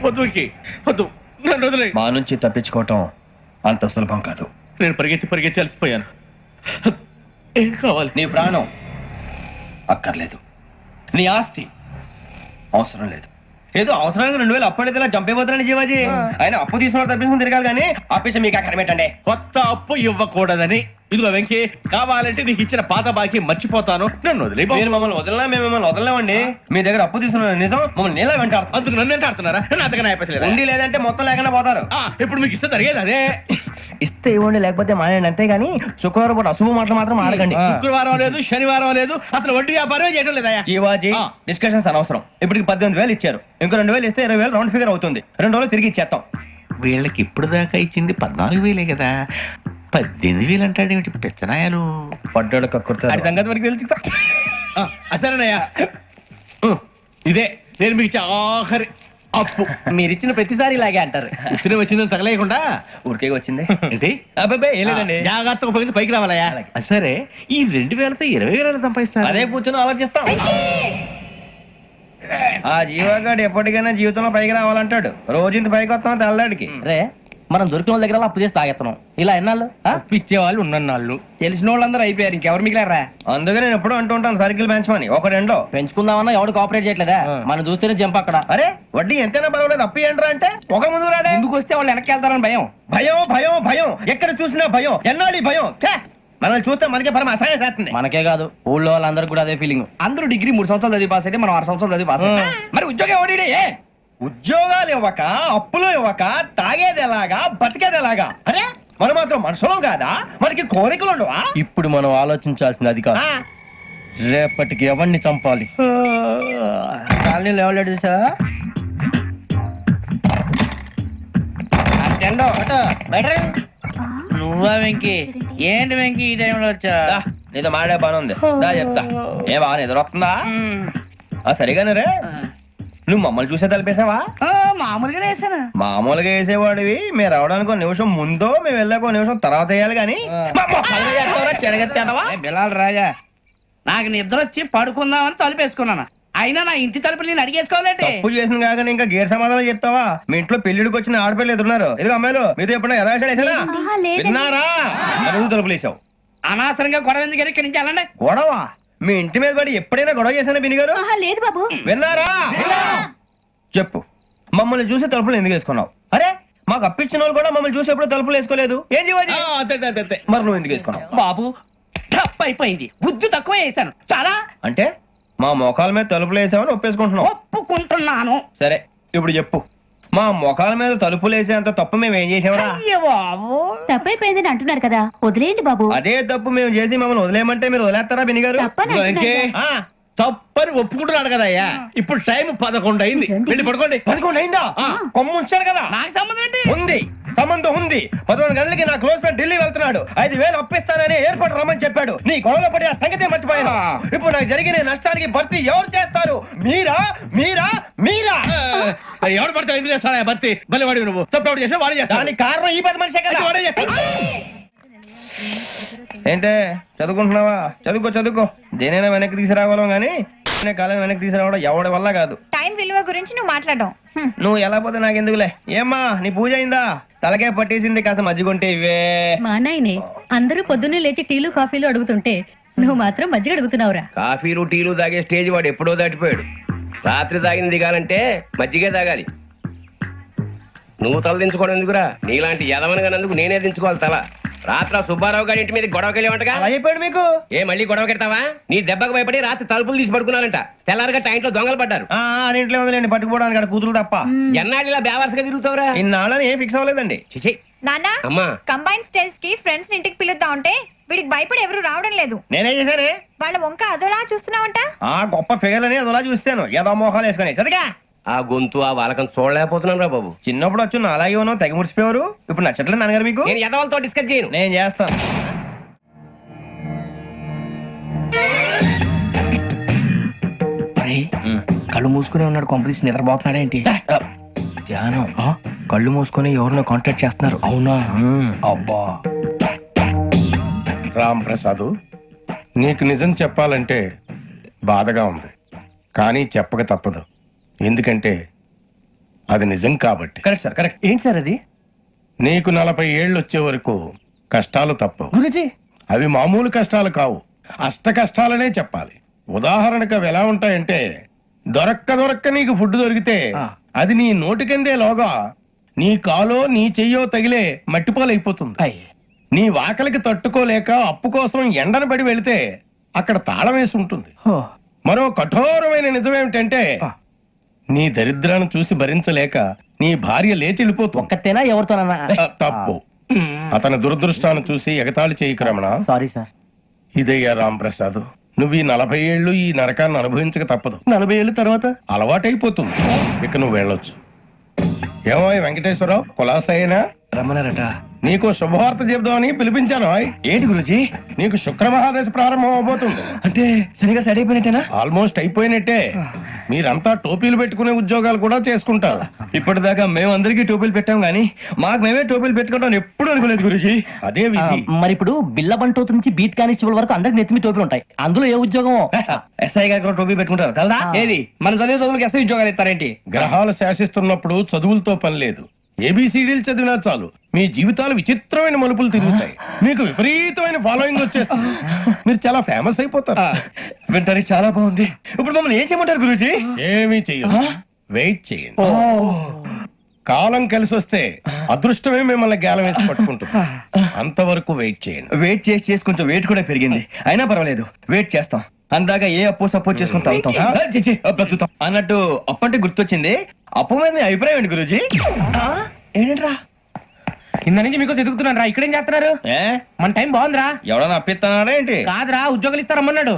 వద్దు వద్దు, నన్ను వదిలే. మా నుంచి తప్పించుకోవటం అంత సులభం కాదు. నేను పరిగెత్తి అలసిపోయాను. ఏం కావాలి? నీ ప్రాణం అక్కర్లేదు, నీ ఆస్తి అవసరం లేదు. ఏదో అవసరానికి 2000 అప్పటి ఇలా చంపేపోతున్నాడు జీవాజీ. ఆయన అప్పు తీసుకున్న తప్పించుకుని తిరగాలి కానీ ఆపేసి మీకు అక్కడ పెట్టండి. కొత్త అప్పు ఇవ్వకూడదని. ఇదిగో వెంకీ, కావాలంటే నీకు ఇచ్చిన పాత బాకీ మర్చిపోతాను, నన్ను వదిలే. మీరు మమ్మల్ని వదలనా? మేము మిమ్మల్ని వదలలేమండి. మీ దగ్గర అప్పు తీసుకున్న నిజం మమ్మల్ని నీలా వెంటాడు. అందుకు నన్ను ఎంత ఆడుతున్నారా? నన్ను అంతగా అయిపోతలేదు. ఉండి లేదంటే మొత్తం లేకుండా పోతారు. ఇప్పుడు మీకు ఇస్తే జరిగేది అదే. ఇస్తే ఇవ్వండి, లేకపోతే మానేయండి, అంతేగాని శుక్రవారం పూట అశుభ మాటలు మాత్రం ఆడకండి. శుక్రవారం లేదు, శనివారం లేదు, అసలు వడ్డీ వ్యాపారమే చేయడం లేదా? జీవాజీ, డిస్కషన్స్ అనవసరం. ఇప్పటికి 18,000 ఇచ్చారు, ఇంకో 2,000 ఇస్తే 20,000 రౌండ్ ఫిగర్ అవుతుంది. 2 రోజులు తిరిగి ఇచ్చేస్తాం. వీళ్ళకి ఇప్పుడు దాకా ఇచ్చింది 14,000 కదా, 18,000 అంటాడేమిటి పెచ్చనాయాలు? పడ్డాడు కక్కుర్తాడు. సంగతి వరకు తెలుసు. అసలేనయ్యా, ఇదే నేను మీకు ఇచ్చే ఆఖరి అప్పు. మీరు ఇచ్చిన ప్రతిసారి ఇలాగే అంటారు. ఇచ్చిన వచ్చిందని తగలేయకుండా ఊరికే వచ్చింది ఏంటి? అబ్బాయి ఏం లేదండి, జాగ్రత్తగా ఉపయోగించి పైకి రావాలయ్యా. సరే, ఈ 2,000తో 20,000 సంపాదిస్తారు. అదే కూర్చొని ఆలోచిస్తాం. ఆ జీవగాడు ఎప్పటికైనా జీవితంలో పైకి రావాలంటాడు. రోజు ఇంత పైకి వస్తాం తెల్లడికి. రే, మనం దొరికిన వాళ్ళ దగ్గర అప్పు చేసి తాగెత్తనం. ఇలా ఎన్నాళ్ళు ఇచ్చే వాళ్ళు ఉన్నన్నాళ్ళు తెలిసిన వాళ్ళందరూ అయిపోయారు, ఇంకెవరు మిగిలారా? అందుకే నేను ఎప్పుడు అంటూ ఉంటాను సర్కిల్ బెంచ్ మని ఒక రెండో పెంచుకుందామన్నా ఎవడు కోఆపరేట్ చేయట్లేదా? మనం చూస్తేనే జంప్ అక్కడ. అరే వడ్డీ ఎంతైనా పర్వాలేదు, అప్పు ఏంట్రా అంటే ఒక ముందు రాడే. ముందుకు వస్తే వాళ్ళు వెనక్కి వెళ్తారని భయం. భయం భయం భయం, ఎక్కడ చూసినా భయం. ఎన్నాళ్ళు భయం? మనల్ని చూస్తే మనకే పరమ అసహాయం చేస్తుంది. మనకే కాదు, ఊళ్ళో వాళ్ళందరూ కూడా అదే ఫీలింగ్. అందరూ డిగ్రీ 3 సంవత్సరాలు చదివి పాస్ అయితే మనం 6 సంవత్సరాలు చదివి పాస్ అయ్యాం. మరి ఉద్యోగం ఎవడి? ఉద్యోగాలు ఇవ్వక, అప్పులు ఇవ్వక, తాగేది ఎలాగా, బతికేది ఎలాగా? అరే మనం మాత్రం మనుషులం కాదా? మనకి కోరికలు ఉండవా? ఇప్పుడు మనం ఆలోచించాల్సింది అది కాదు, రేపటికి ఎవరిని చంపాలి. కాలనీలో ఎవరు సార్? నువ్వా వెంకీ? ఏంటి వెంకీ ఈ టైంలో వచ్చా? నీతో మాడే పని ఉంది, దా చెప్తా. ఏ బాగా నిద్రొస్తుందా? సరిగానే రే, నువ్వు మమ్మల్ని చూసే తలిపేసావా? మామూలుగానే వేసాను. మామూలుగా వేసేవాడివి. మేము రావడానికి 1 నిమిషం ముందో, మేము వెళ్ళాక 1 నిమిషం తర్వాత వేయాలి కానీ బిలాల్ రాజా, నాకు నిద్ర వచ్చి పడుకుందామని తలుపేసుకున్నాను. అయినా నా ఇంటి తలుపులు నేను అడిగేసుకోవాలంటే తప్పు చేసిన కాక ఇంకా గేర్ సమాధానం చెప్తావా? మీ ఇంట్లో పెళ్లిడికి వచ్చిన ఆడపిల్లలు ఎదురున్నారు. ఇదిగో అమ్మాయిలు, మీతో ఎప్పుడైనా యథాశాలు వేసానా? విన్నారా? తలుపులు వేసావు. అనవసరంగా గొడవ ఎందుకు? ఇక్కడి నుంచి వెళ్ళండి. గొడవ? మీ ఇంటి మీద పడి ఎప్పుడైనా గొడవ చేశానా బిని గారు? లేదు బాబు. విన్నారా? చెప్పు, మమ్మల్ని చూసి తలుపులు ఎందుకు వేసుకున్నావు? అరే మాకు అప్పించిన వాళ్ళు కూడా మమ్మల్ని చూసి ఎప్పుడు తలుపులు వేసుకోలేదు. ఏం చేయాలి? మరి నువ్వు ఎందుకు వేసుకున్నావు? బాబు టప్ అయిపోయింది, బుద్ధి తక్కువ వేసాను చాలా. అంటే మా మోకాల మీద తలుపులు వేసామని ఒప్పేసుకుంటున్నావు? ఒప్పుకుంటున్నాను. సరే ఇప్పుడు చెప్పు, మా మొఖాల మీద తలుపులు వేసేంత తప్పు మేము ఏం చేసామరా? తప్పైపోయిందని అంటున్నారు కదా, వదిలేయండి బాబు. అదే తప్పు మేము చేసి మమ్మల్ని వదిలేయమంటే మీరు వదిలేస్తారా బిని గారు? తప్పని ఒప్పుకుంటున్నాడు కదా అయ్యా. ఇప్పుడు టైం 11 అయింది, వెళ్ళి పడుకోండి. 11 అయిందా? కొమ్మ ఉంచాడు కదా. నాకు సంబంధం ఏంటి? ఉంది, సంబంధం ఉంది. 11 గంటలకి నా క్లోజ్ ఫ్రెండ్ ఢిల్లీ వెళ్తున్నాడు. 5,000 అప్పిస్తానని ఎయిర్పోర్ట్ రమ్మని చెప్పాడు. నీ గొడవలో పడి ఆ సంగతే మర్చిపోయాను. ఇప్పుడు నాకు జరిగిన నష్టానికి భర్తీ ఎవరు చేస్తారు? మీరా మీరా మీరా? ఎవడు పడితే ఎందుకు చేస్తాడా భర్తీ? మళ్ళీ వాడి నువ్వు తప్పు ఎవడు చేసా వాడే చేస్తా. దానికి కారణం ఈ 10 మనిషే కదా. వాడే చేస్తా. ఏంటే చదువుకుంటున్నావా? చదువుకో. దేనైనా వెనక్కి తీసుకురావాలం గానీ కాలం వెనక్కి తీసుకురావడం ఎవడి వల్ల కాదు. టైం విలువ గురించి నువ్వు మాట్లాడడం. నువ్వు ఎలా పోతే నాకెందుకులే. ఏమ్మా నీ పూజ అయిందా? తలకే పట్టేసింది, కాస్త మజ్జిగుంటే ఇవే. మా నాయనే అందరూ పొద్దున్నే లేచి టీలు కాఫీలు అడుగుతుంటే నువ్వు మాత్రం మజ్జిగ అడుగుతున్నావురా. కాఫీలు టీలు తాగే స్టేజ్ వాడు ఎప్పుడో దాటిపోయాడు. రాత్రి తాగింది దిగాలంటే మజ్జిగే తాగాలి. నువ్వు తల దించుకోవడం ఎందుకురా? నీలాంటి యదవనగానందుకు నేనే దించుకోవాలి తల. రాత్రి సుబ్బారావు గారి ఇంటి మీద గొడవకి వెళ్ళేవంటగా. అలా చెప్పాడు మీకు? ఏ మళ్ళీ గొడవ కెడతావా? నీ దెబ్బకు భయపడి రాత్రి తలుపులు తీసి పడుకున్నారంట. తెల్లారగా టైంట్లో దొంగలు పడ్డారు. ఇంట్లో ఉందిలేండి, పట్టుకుపోవడానికి అక్కడ కూతురు తప్ప. ఎన్నాళ్ళు ఇలా బేవర్సగా తిరుగుతావురా? ఇన్నాళ్ళని ఏం ఫిక్స్ అవ్వలేదండి. చిచి నాన్న, అమ్మా, కంబైన్ స్టైల్స్ కి ఫ్రెండ్స్ ఇంటికి పిలుద్దాం అంటే వీడికి భయపడి ఎవరు రావడం లేదు. నేనేం చేశానే? వాళ్ళ వంక అదోలా చూస్తున్నావంట. గొప్ప ఫిగర్ అని అదోలా చూస్తాను, ఏదో మోహాలు వేసుకొని. చదిగా ఆ గొంతు ఆ వాలకం చూడలేకపోతున్నాను రా బాబు. చిన్నప్పుడు వచ్చి నా అలాగే ఉన్నావు, తెగ ముడిచిపోయారు. ఇప్పుడు నచ్చట్లేదు నాన్నగారు మీకు? నేను యదవలతో డిస్కస్ చేయను. నేను చేస్తాను. కళ్ళు మూసుకునే ఉన్నాడు, కొంపదీసి నిద్రపోతున్నాడేంటి? ధ్యానం. కళ్ళు మూసుకొని ఎవరినో కాంటాక్ట్ చేస్తున్నారు. అవునా? అబ్బా. రామ్ ప్రసాద్, నీకు నిజం చెప్పాలంటే బాధగా ఉంది, కానీ చెప్పక తప్పదు. ఎందుకంటే అది నిజం కాబట్టి. Correct sir, correct. ఏంటి సార్ అది? నీకు 40 ఏళ్ళు వచ్చే వరకు కష్టాలు తప్పవు. గురుజీ అవి మామూలు కష్టాలు కావు, అష్ట కష్టాలనే చెప్పాలి. ఉదాహరణకు అవి ఎలా ఉంటాయంటే, దొరక్క నీకు ఫుడ్ దొరికితే అది నీ నోటికందే లోగా నీ కాలో నీ చెయ్యో తగిలే మట్టిపాలైపోతుంది. నీ వాకలికి తట్టుకోలేక అప్పు కోసం ఎండను పడి వెళితే అక్కడ తాళం వేసి ఉంటుంది. మరో కఠోరమైన నిజమేమిటంటే, నీ దరిద్రాన్ని చూసి భరించలేక నీ భార్య లేచి వెళ్ళిపోతుంది. ఒక్కతేనా ఎవరితోనన్నా? తప్పు. అతని దురదృష్టాన్ని చూసి ఎగతాళి చేయకు రమణ. Sorry sir. ఇదయ్యా రాంప్రసాద్, నువ్వు ఈ 40 ఏళ్ళు ఈ నరకాన్ని అనుభవించక తప్పదు. 40 ఏళ్ళ తర్వాత అలవాటైపోతుంది. ఇక నువ్వు వెళ్ళొచ్చు. ఏమో వెంకటేశ్వరరావు, కులాసైనా రమ్మన్నారట. నీకు శుభవార్త చెబుదామని పిలిపించాను. ఏంటి గురుజీ? నీకు శుక్రమహాదశ ప్రారంభం అవబోతుంది. అంటే సరిగా సెట్ అయిపోయినట్టేనా? ఆల్మోస్ట్ అయిపోయినట్టే. మీరంతా టోపీలు పెట్టుకునే ఉద్యోగాలు కూడా చేసుకుంటారు. ఇప్పటిదాకా మేమందరికీ టోపీలు పెట్టాం గానీ మాకు మేమే టోపీలు పెట్టుకుంటాం ఎప్పుడు అనుకోలేదు గురుజీ. అదే విధి. మరి ఇప్పుడు బిల్ల బంటోతు నుంచి బీట్ కానిస్టేబుల్ వరకు అందరికి నెత్తిమి టోపీలు ఉంటాయి. అందులో ఏ ఉద్యోగం? ఎస్ఐ గారు కూడా టోపీ పెట్టుకుంటారు కదా? ఏది మన చదివే చదువులకు ఎస్ఐ ఉద్యోగాలు ఇస్తారేంటి? గ్రహాలు శాసిస్తున్నప్పుడు చదువులతో పని లేదు. ఏబిసిడీలు చదివినా చాలు మీ జీవితాలు విచిత్రమైన మలుపులు తిరుగుతాయి. మీకు విపరీతమైన ఫాలోయింగ్ వచ్చేస్తుంది. మీరు చాలా ఫేమస్ అయిపోతారు. వింటానికి చాలా బాగుంది. ఇప్పుడు మమ్మల్ని ఏం చేయమంటారు గురూజీ? ఏమీ చెయ్యదు, వెయిట్ చేయండి. కాలం కలిసి వస్తే అదృష్టమే మిమ్మల్ని గేలం వేసి పట్టుకుంటుంది. అంతవరకు వెయిట్ చేయండి. వెయిట్ చేసి చేసి కొంచెం వెయిట్ కూడా పెరిగింది. అయినా పర్వాలేదు, వెయిట్ చేస్తాం. అందాక ఏ అప్పు సపోర్ట్ చేసుకుని తాగుతాం. బ్రతుకుతాం అన్నట్టు అప్పు అంటే గుర్తొచ్చింది. అప్పు మీద మీ అభిప్రాయం ఏంటి గురూజీ? ఏంటరా కింద నుంచి మీకు ఎదుగుతున్నాను రా. ఇక్కడేం చేస్తున్నారు? మన టైం బాగుందిరా. ఎవడన్నా అప్పిస్తున్నారా ఏంటి? కాదురా, ఉద్యోగాలు ఇస్తారమ్మన్నాడు.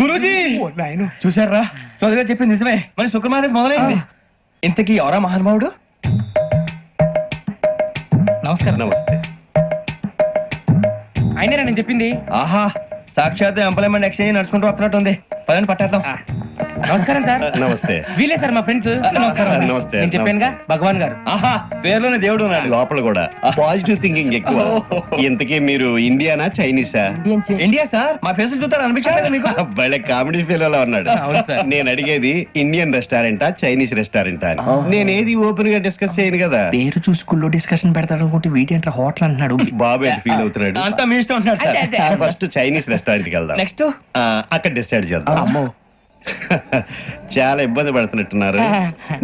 గురూజీ చూసారా, చౌదరిగా చెప్పింది నిజమే. మరి శుక్రమాదేశ్ మొదలైంది. ఇంతకీ ఎవరా మహానుభావుడు? నమస్కారం. నమస్తే. అయినరా నేను చెప్పింది? ఆహా, సాక్షాత్ ఎంప్లాయ్మెంట్ ఎక్స్చేంజ్ నడుచుకుంటూ వస్తున్నట్టు ఉంది. పదండి పట్టేద్దాం. నమస్కారం సార్. నమస్తే. వీలే సార్ మా ఫ్రెండ్స్. నమస్కారం. నమస్తే. నేను చెప్పానుగా, భగవాన్ గారు. ఆహా, పేర్లోనే దేవుడు ఉన్నాడు. లోపల కూడా పాజిటివ్ థింకింగ్ ఎక్కువ. ఇంతకీ మీరు ఇండియానా చైనీసా? India sir. మా ఫేస్ చూస్తారు అనిపించలేదు మీకు? భలే కామెడీ ఫీల్ అలా ఉన్నాడు. నేను అడిగేది ఇండియన్ రెస్టారెంటా చైనీస్ రెస్టారెంటా అని. నేను ఏది ఓపెన్ గా డిస్కస్ చేయను కదా. పేరు చూసుకుల్లో డిస్కషన్ పెడతాడు అనుకుంటే వీటేంట్రా హోటల్ అంటున్నాడు. బాబు ఎట్ ఫీల్ అవుతున్నాడు. అంతా మీ ఇష్టం ఉంటాడు సార్. ఫస్ట్ చైనీస్ రెస్టారెంట్ కి వెళ్దాం. నెక్స్ట్ అక్కడ డిసైడ్ చేద్దాం. చాలా ఇబ్బంది పడుతున్నట్టున్నారు.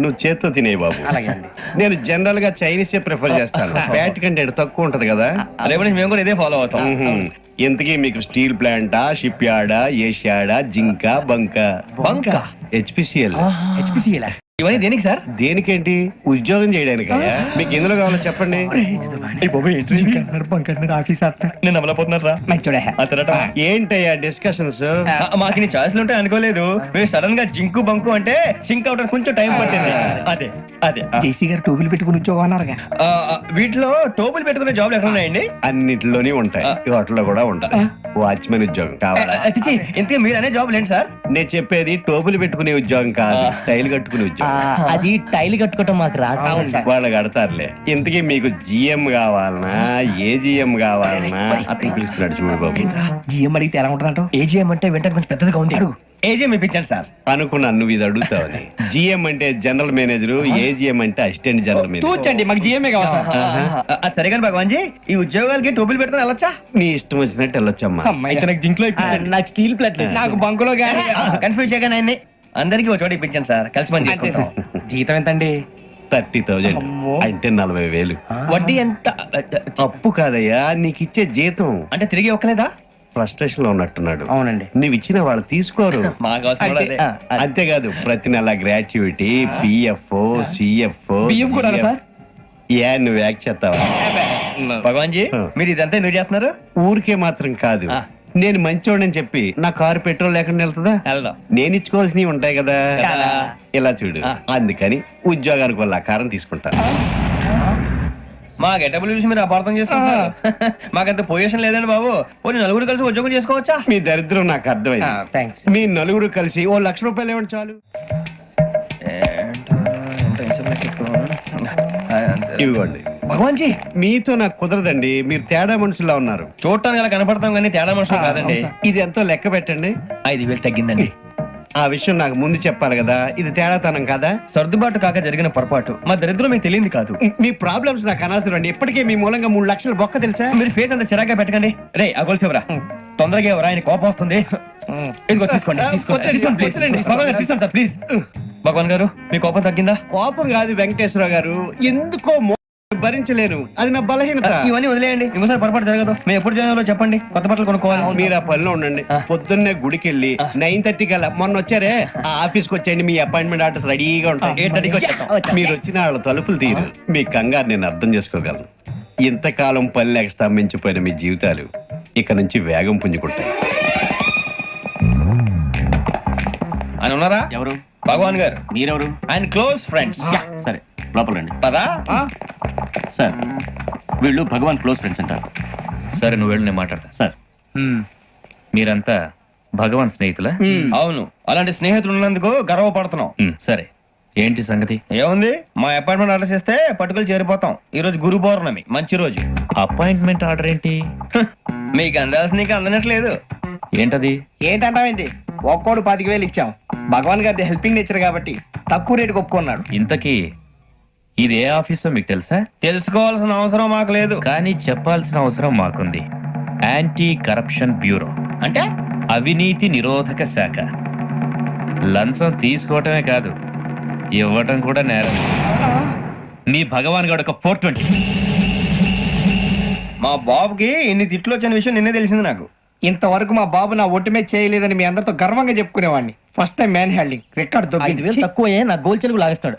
నువ్వు చేత్తో తినే బాబు. నేను జనరల్ గా చైనీసే ప్రిఫర్ చేస్తాను. ఫ్యాట్ కంటెంట్ తక్కువ ఉంటది కదా. రేపటి మేము కూడా ఇదే ఫాలో అవుతాం. ఇంతకీ మీకు స్టీల్ ప్లాంటా, షిప్ యార్డా, ఏషియాడా, జింక, బంకా? హెచ్పిసిఎల్. ఇవన్నీ దేనికి సార్? దేనికేంటి? ఉద్యోగం చేయడానికి. మీకు ఎందులో కావాలో చెప్పండి. నేను అమలపోతున్నారా? ఏంటయ్యా డిస్కషన్స్? మాకు నీ ఛాయిస్లు ఉంటాయి అనుకోలేదు. మీరు సడన్ గా జింకు బంకు అంటే సింక్ అవడానికి కొంచెం టైం పట్టింది. అదే అదే జేసీ గారు టోపీలు పెట్టుకుని ఉద్యోగం అన్నారుగా. వీటిలో టోపులు పెట్టుకునే జాబ్లు ఎక్కడ ఉన్నాయండి? అన్నిటిలోనే ఉంటాయి. వాటిలో కూడా ఉంటాయి. వాచ్మెన్ ఉద్యోగం కావాలా? ఇంతకీ మీరు అనే జాబ్ ఏంటి సార్? నేను చెప్పేది టోపులు పెట్టుకునే ఉద్యోగం కాదు, టైల్ కట్టుకునే ఉద్యోగం. అది టైల్ కట్టుకోవటం మాకు రాదు. వాళ్ళు కడతారులే. ఇంతకీ మీకు జిఎం కావాలనా, ఏజిఎం కావాలనా? అతను పిలుస్తున్నాడు చూడు బాబు. జిఎం అడిగితే ఎలా ఉంటుందంట? ఏజీఎం అంటే వెంటనే కొంచెం పెద్దదిగా ఉంది. అడుగు. ఏజీఎం ఇప్పించండి సార్. అనుకున్నాను నువ్వు ఇది అడుగుతావని. జిఎం అంటే జనరల్ మేనేజర్, ఏజిఎం అంటే అసిస్టెంట్ జనరల్ మేనేజర్. తూచండి, మాకు జిఎంఏ కావాలి సార్. అది సరే కానీ భగవాన్ జీ, ఈ ఉద్యోగాలకి టోపులు పెట్టుకుని వెళ్ళొచ్చా? నీ ఇష్టం వచ్చినట్టు వెళ్ళొచ్చమ్మా. జింక్ లో నాకు స్టీల్ ప్లేట్ నాకు బంకులో గానీ. కన్ఫ్యూజ్ చేయగానే ఆయన్ని అందరికి ఒక చోట ఇప్పించండి సార్. కలిసి పని చేసుకుంటాం. జీతం ఎంతండి? 30,000 అంటే 40,000. వడ్డీ ఎంత? అప్పు కాదయ్యా, నీకు ఇచ్చే జీతం. అంటే తిరిగి ఒక్కలేదా? ఫ్రస్ట్రేషన్ లో ఉన్నట్టున్నాడు. అవునండి. నువ్వు ఇచ్చిన వాళ్ళు తీసుకోరు. మాకు అవసరం కూడా అదే. అంతేకాదు ప్రతి నెల గ్రాట్యుటీ, పిఎఫ్, సిఎఫ్. బియ్యం కూడా సార్? ఏ నువ్వు యాక్ట్ చేస్తావా? భగవాన్ జీ, మీరు ఇదంతా ఎందుకు చేస్తున్నారు? ఊరికే మాత్రం కాదు. నేను మంచోడని చెప్పి నా కారు పెట్రోల్ లేకుండా వెళ్తుందా? వెళ్దాం. నేను ఇచ్చుకోవాల్సినవి ఉంటాయి కదా. ఇలా చూడు, అందుకని ఉద్యోగానికి వాళ్ళ ఆకారం తీసుకుంటా. మా గెటబుల్ చూసి మీరు అపార్థం చేసుకుంటున్నారు. మాకంత పొజిషన్ లేదండి బాబు. పోనీ నలుగురు కలిసి ఉద్యోగం చేసుకోవచ్చా? మీ దరిద్రం నాకు అర్థమైంది. థ్యాంక్స్. మీ నలుగురు కలిసి ఓ 1,00,000 రూపాయలు ఇవ్వండి చాలు. ఇవ్వండి. భగవాన్ జీ, మీతో నాకు కుదరదండి. మీరు తేడా మనుషుల్లా ఉన్నారు. చూడటానికి అలా కనపడతాం కానీ తేడా మనుషులు కాదండి. ఇది ఎంతో లెక్క పెట్టండి. 5,000 తగ్గిందండి. ఆ విషయం నాకు ముందు చెప్పాలి కదా, ఇది తేడాతనం కదా. సర్దుబాటు కాక జరిగిన పొరపాటు మా దరిద్రం మీకు తెలియంది కాదు. మీ ప్రాబ్లమ్స్ నాకు అనవసరం అండి. ఇప్పటికే మీ మూలంగా 3 లక్షలు బొక్క తెలుసా. మీరు ఫేస్ అంత చిరాగ్గా పెట్టకండి. రే ఆ గొలుసు ఎవరా? తొందరగా ఎవరా, ఆయన కోపం వస్తుంది. ఇదిగో తీసుకోండి, తీసుకోండి. తీసుకోండి, please. భగవాన్ గారు, తీసుకోండి సార్ ప్లీజ్. భగవాన్ గారు మీ కోపం తగ్గిందా? కోపం కాదు వెంకటేశ్వరరావు గారు, ఎందుకో భరించలేను, అది నా బలహీనత. ఇవన్నీ వదిలేయండి, ఇంకోసారి పొరపాటు జరగదు. మేము ఎప్పుడు జాయిన్ చెప్పండి, కొత్త బట్టలు కొనుక్కోవాలి. మీరు ఆ పనిలో ఉండండి. పొద్దున్నే గుడికి వెళ్ళి 9:30 కల్లా, మొన్న వచ్చారే ఆ ఆఫీస్కి వచ్చేయండి, మీ అపాయింట్మెంట్ ఆర్డర్స్ రెడీగా ఉంటాయి. 8:30కి వచ్చేస్తాం. మీరు వచ్చిన వాళ్ళ తలుపులు తీరు. మీ కంగారు నేను అర్థం చేసుకోగలను. ఇంతకాలం పని లేక స్తంభించిపోయిన మీ జీవితాలు ఇక నుంచి వేగం పుంజుకుంటాయి. ఆయన ఉన్నారా? ఎవరు? భగవాన్ గారు. మీరెవరు? ఆయన క్లోజ్ ఫ్రెండ్స్. సరే లోపల రండి. పదా సార్ వీళ్ళు భగవాన్ క్లోజ్ ఫ్రెండ్స్ అంటారు. సరే నువ్వు వెళ్ళు, నేను మాట్లాడతా. సార్ మీరంతా భగవాన్ స్నేహితులా? అవును, అలాంటి స్నేహితులు ఉన్నందుకు గర్వపడుతున్నాం. సరే ఏంటి సంగతి? ఏముంది, మా అపాయింట్మెంట్ ఆర్డర్ చేస్తే పట్టుకులు చేరిపోతాం. ఈ రోజు గురు పౌర్ణమి, మంచి రోజు. అపాయింట్మెంట్ ఆర్డర్ ఏంటి? మీకు అందాల్సిన నీకు అందనట్లేదు. ఏంటది? ఏంటంటావేంటి? ఒక్కోడు 10,000 ఇచ్చాం. భగవాన్ గారి హెల్పింగ్ నేచర్ కాబట్టి తక్కువ రేటుకి ఒప్పుకున్నాడు. ఇంతకీ ఇది ఏ ఆఫీసో మీకు తెలుసా? తెలుసుకోవాల్సిన అవసరం మాకు లేదు. కానీ చెప్పాల్సిన అవసరం మాకుంది. యాంటీ కరప్షన్ బ్యూరో, అంటే అవినీతి నిరోధక శాఖ. లంచం తీసుకోవటమే కాదు, ఇవ్వటం కూడా నేరం. మీ భగవాన్ గారు ఒక 420. మా బాబుకి ఇన్ని తిట్లు వచ్చిన విషయం నిన్నే తెలిసింది నాకు. ఇంతవరకు మా బాబు నా ఒట్టుమే చేయలేదని మీ అందరితో గర్వంగా చెప్పుకునేవాడిని. First time man handing record దొరికింది. తక్కువే నా గోల్ చెలుగు లాగేస్తాడు.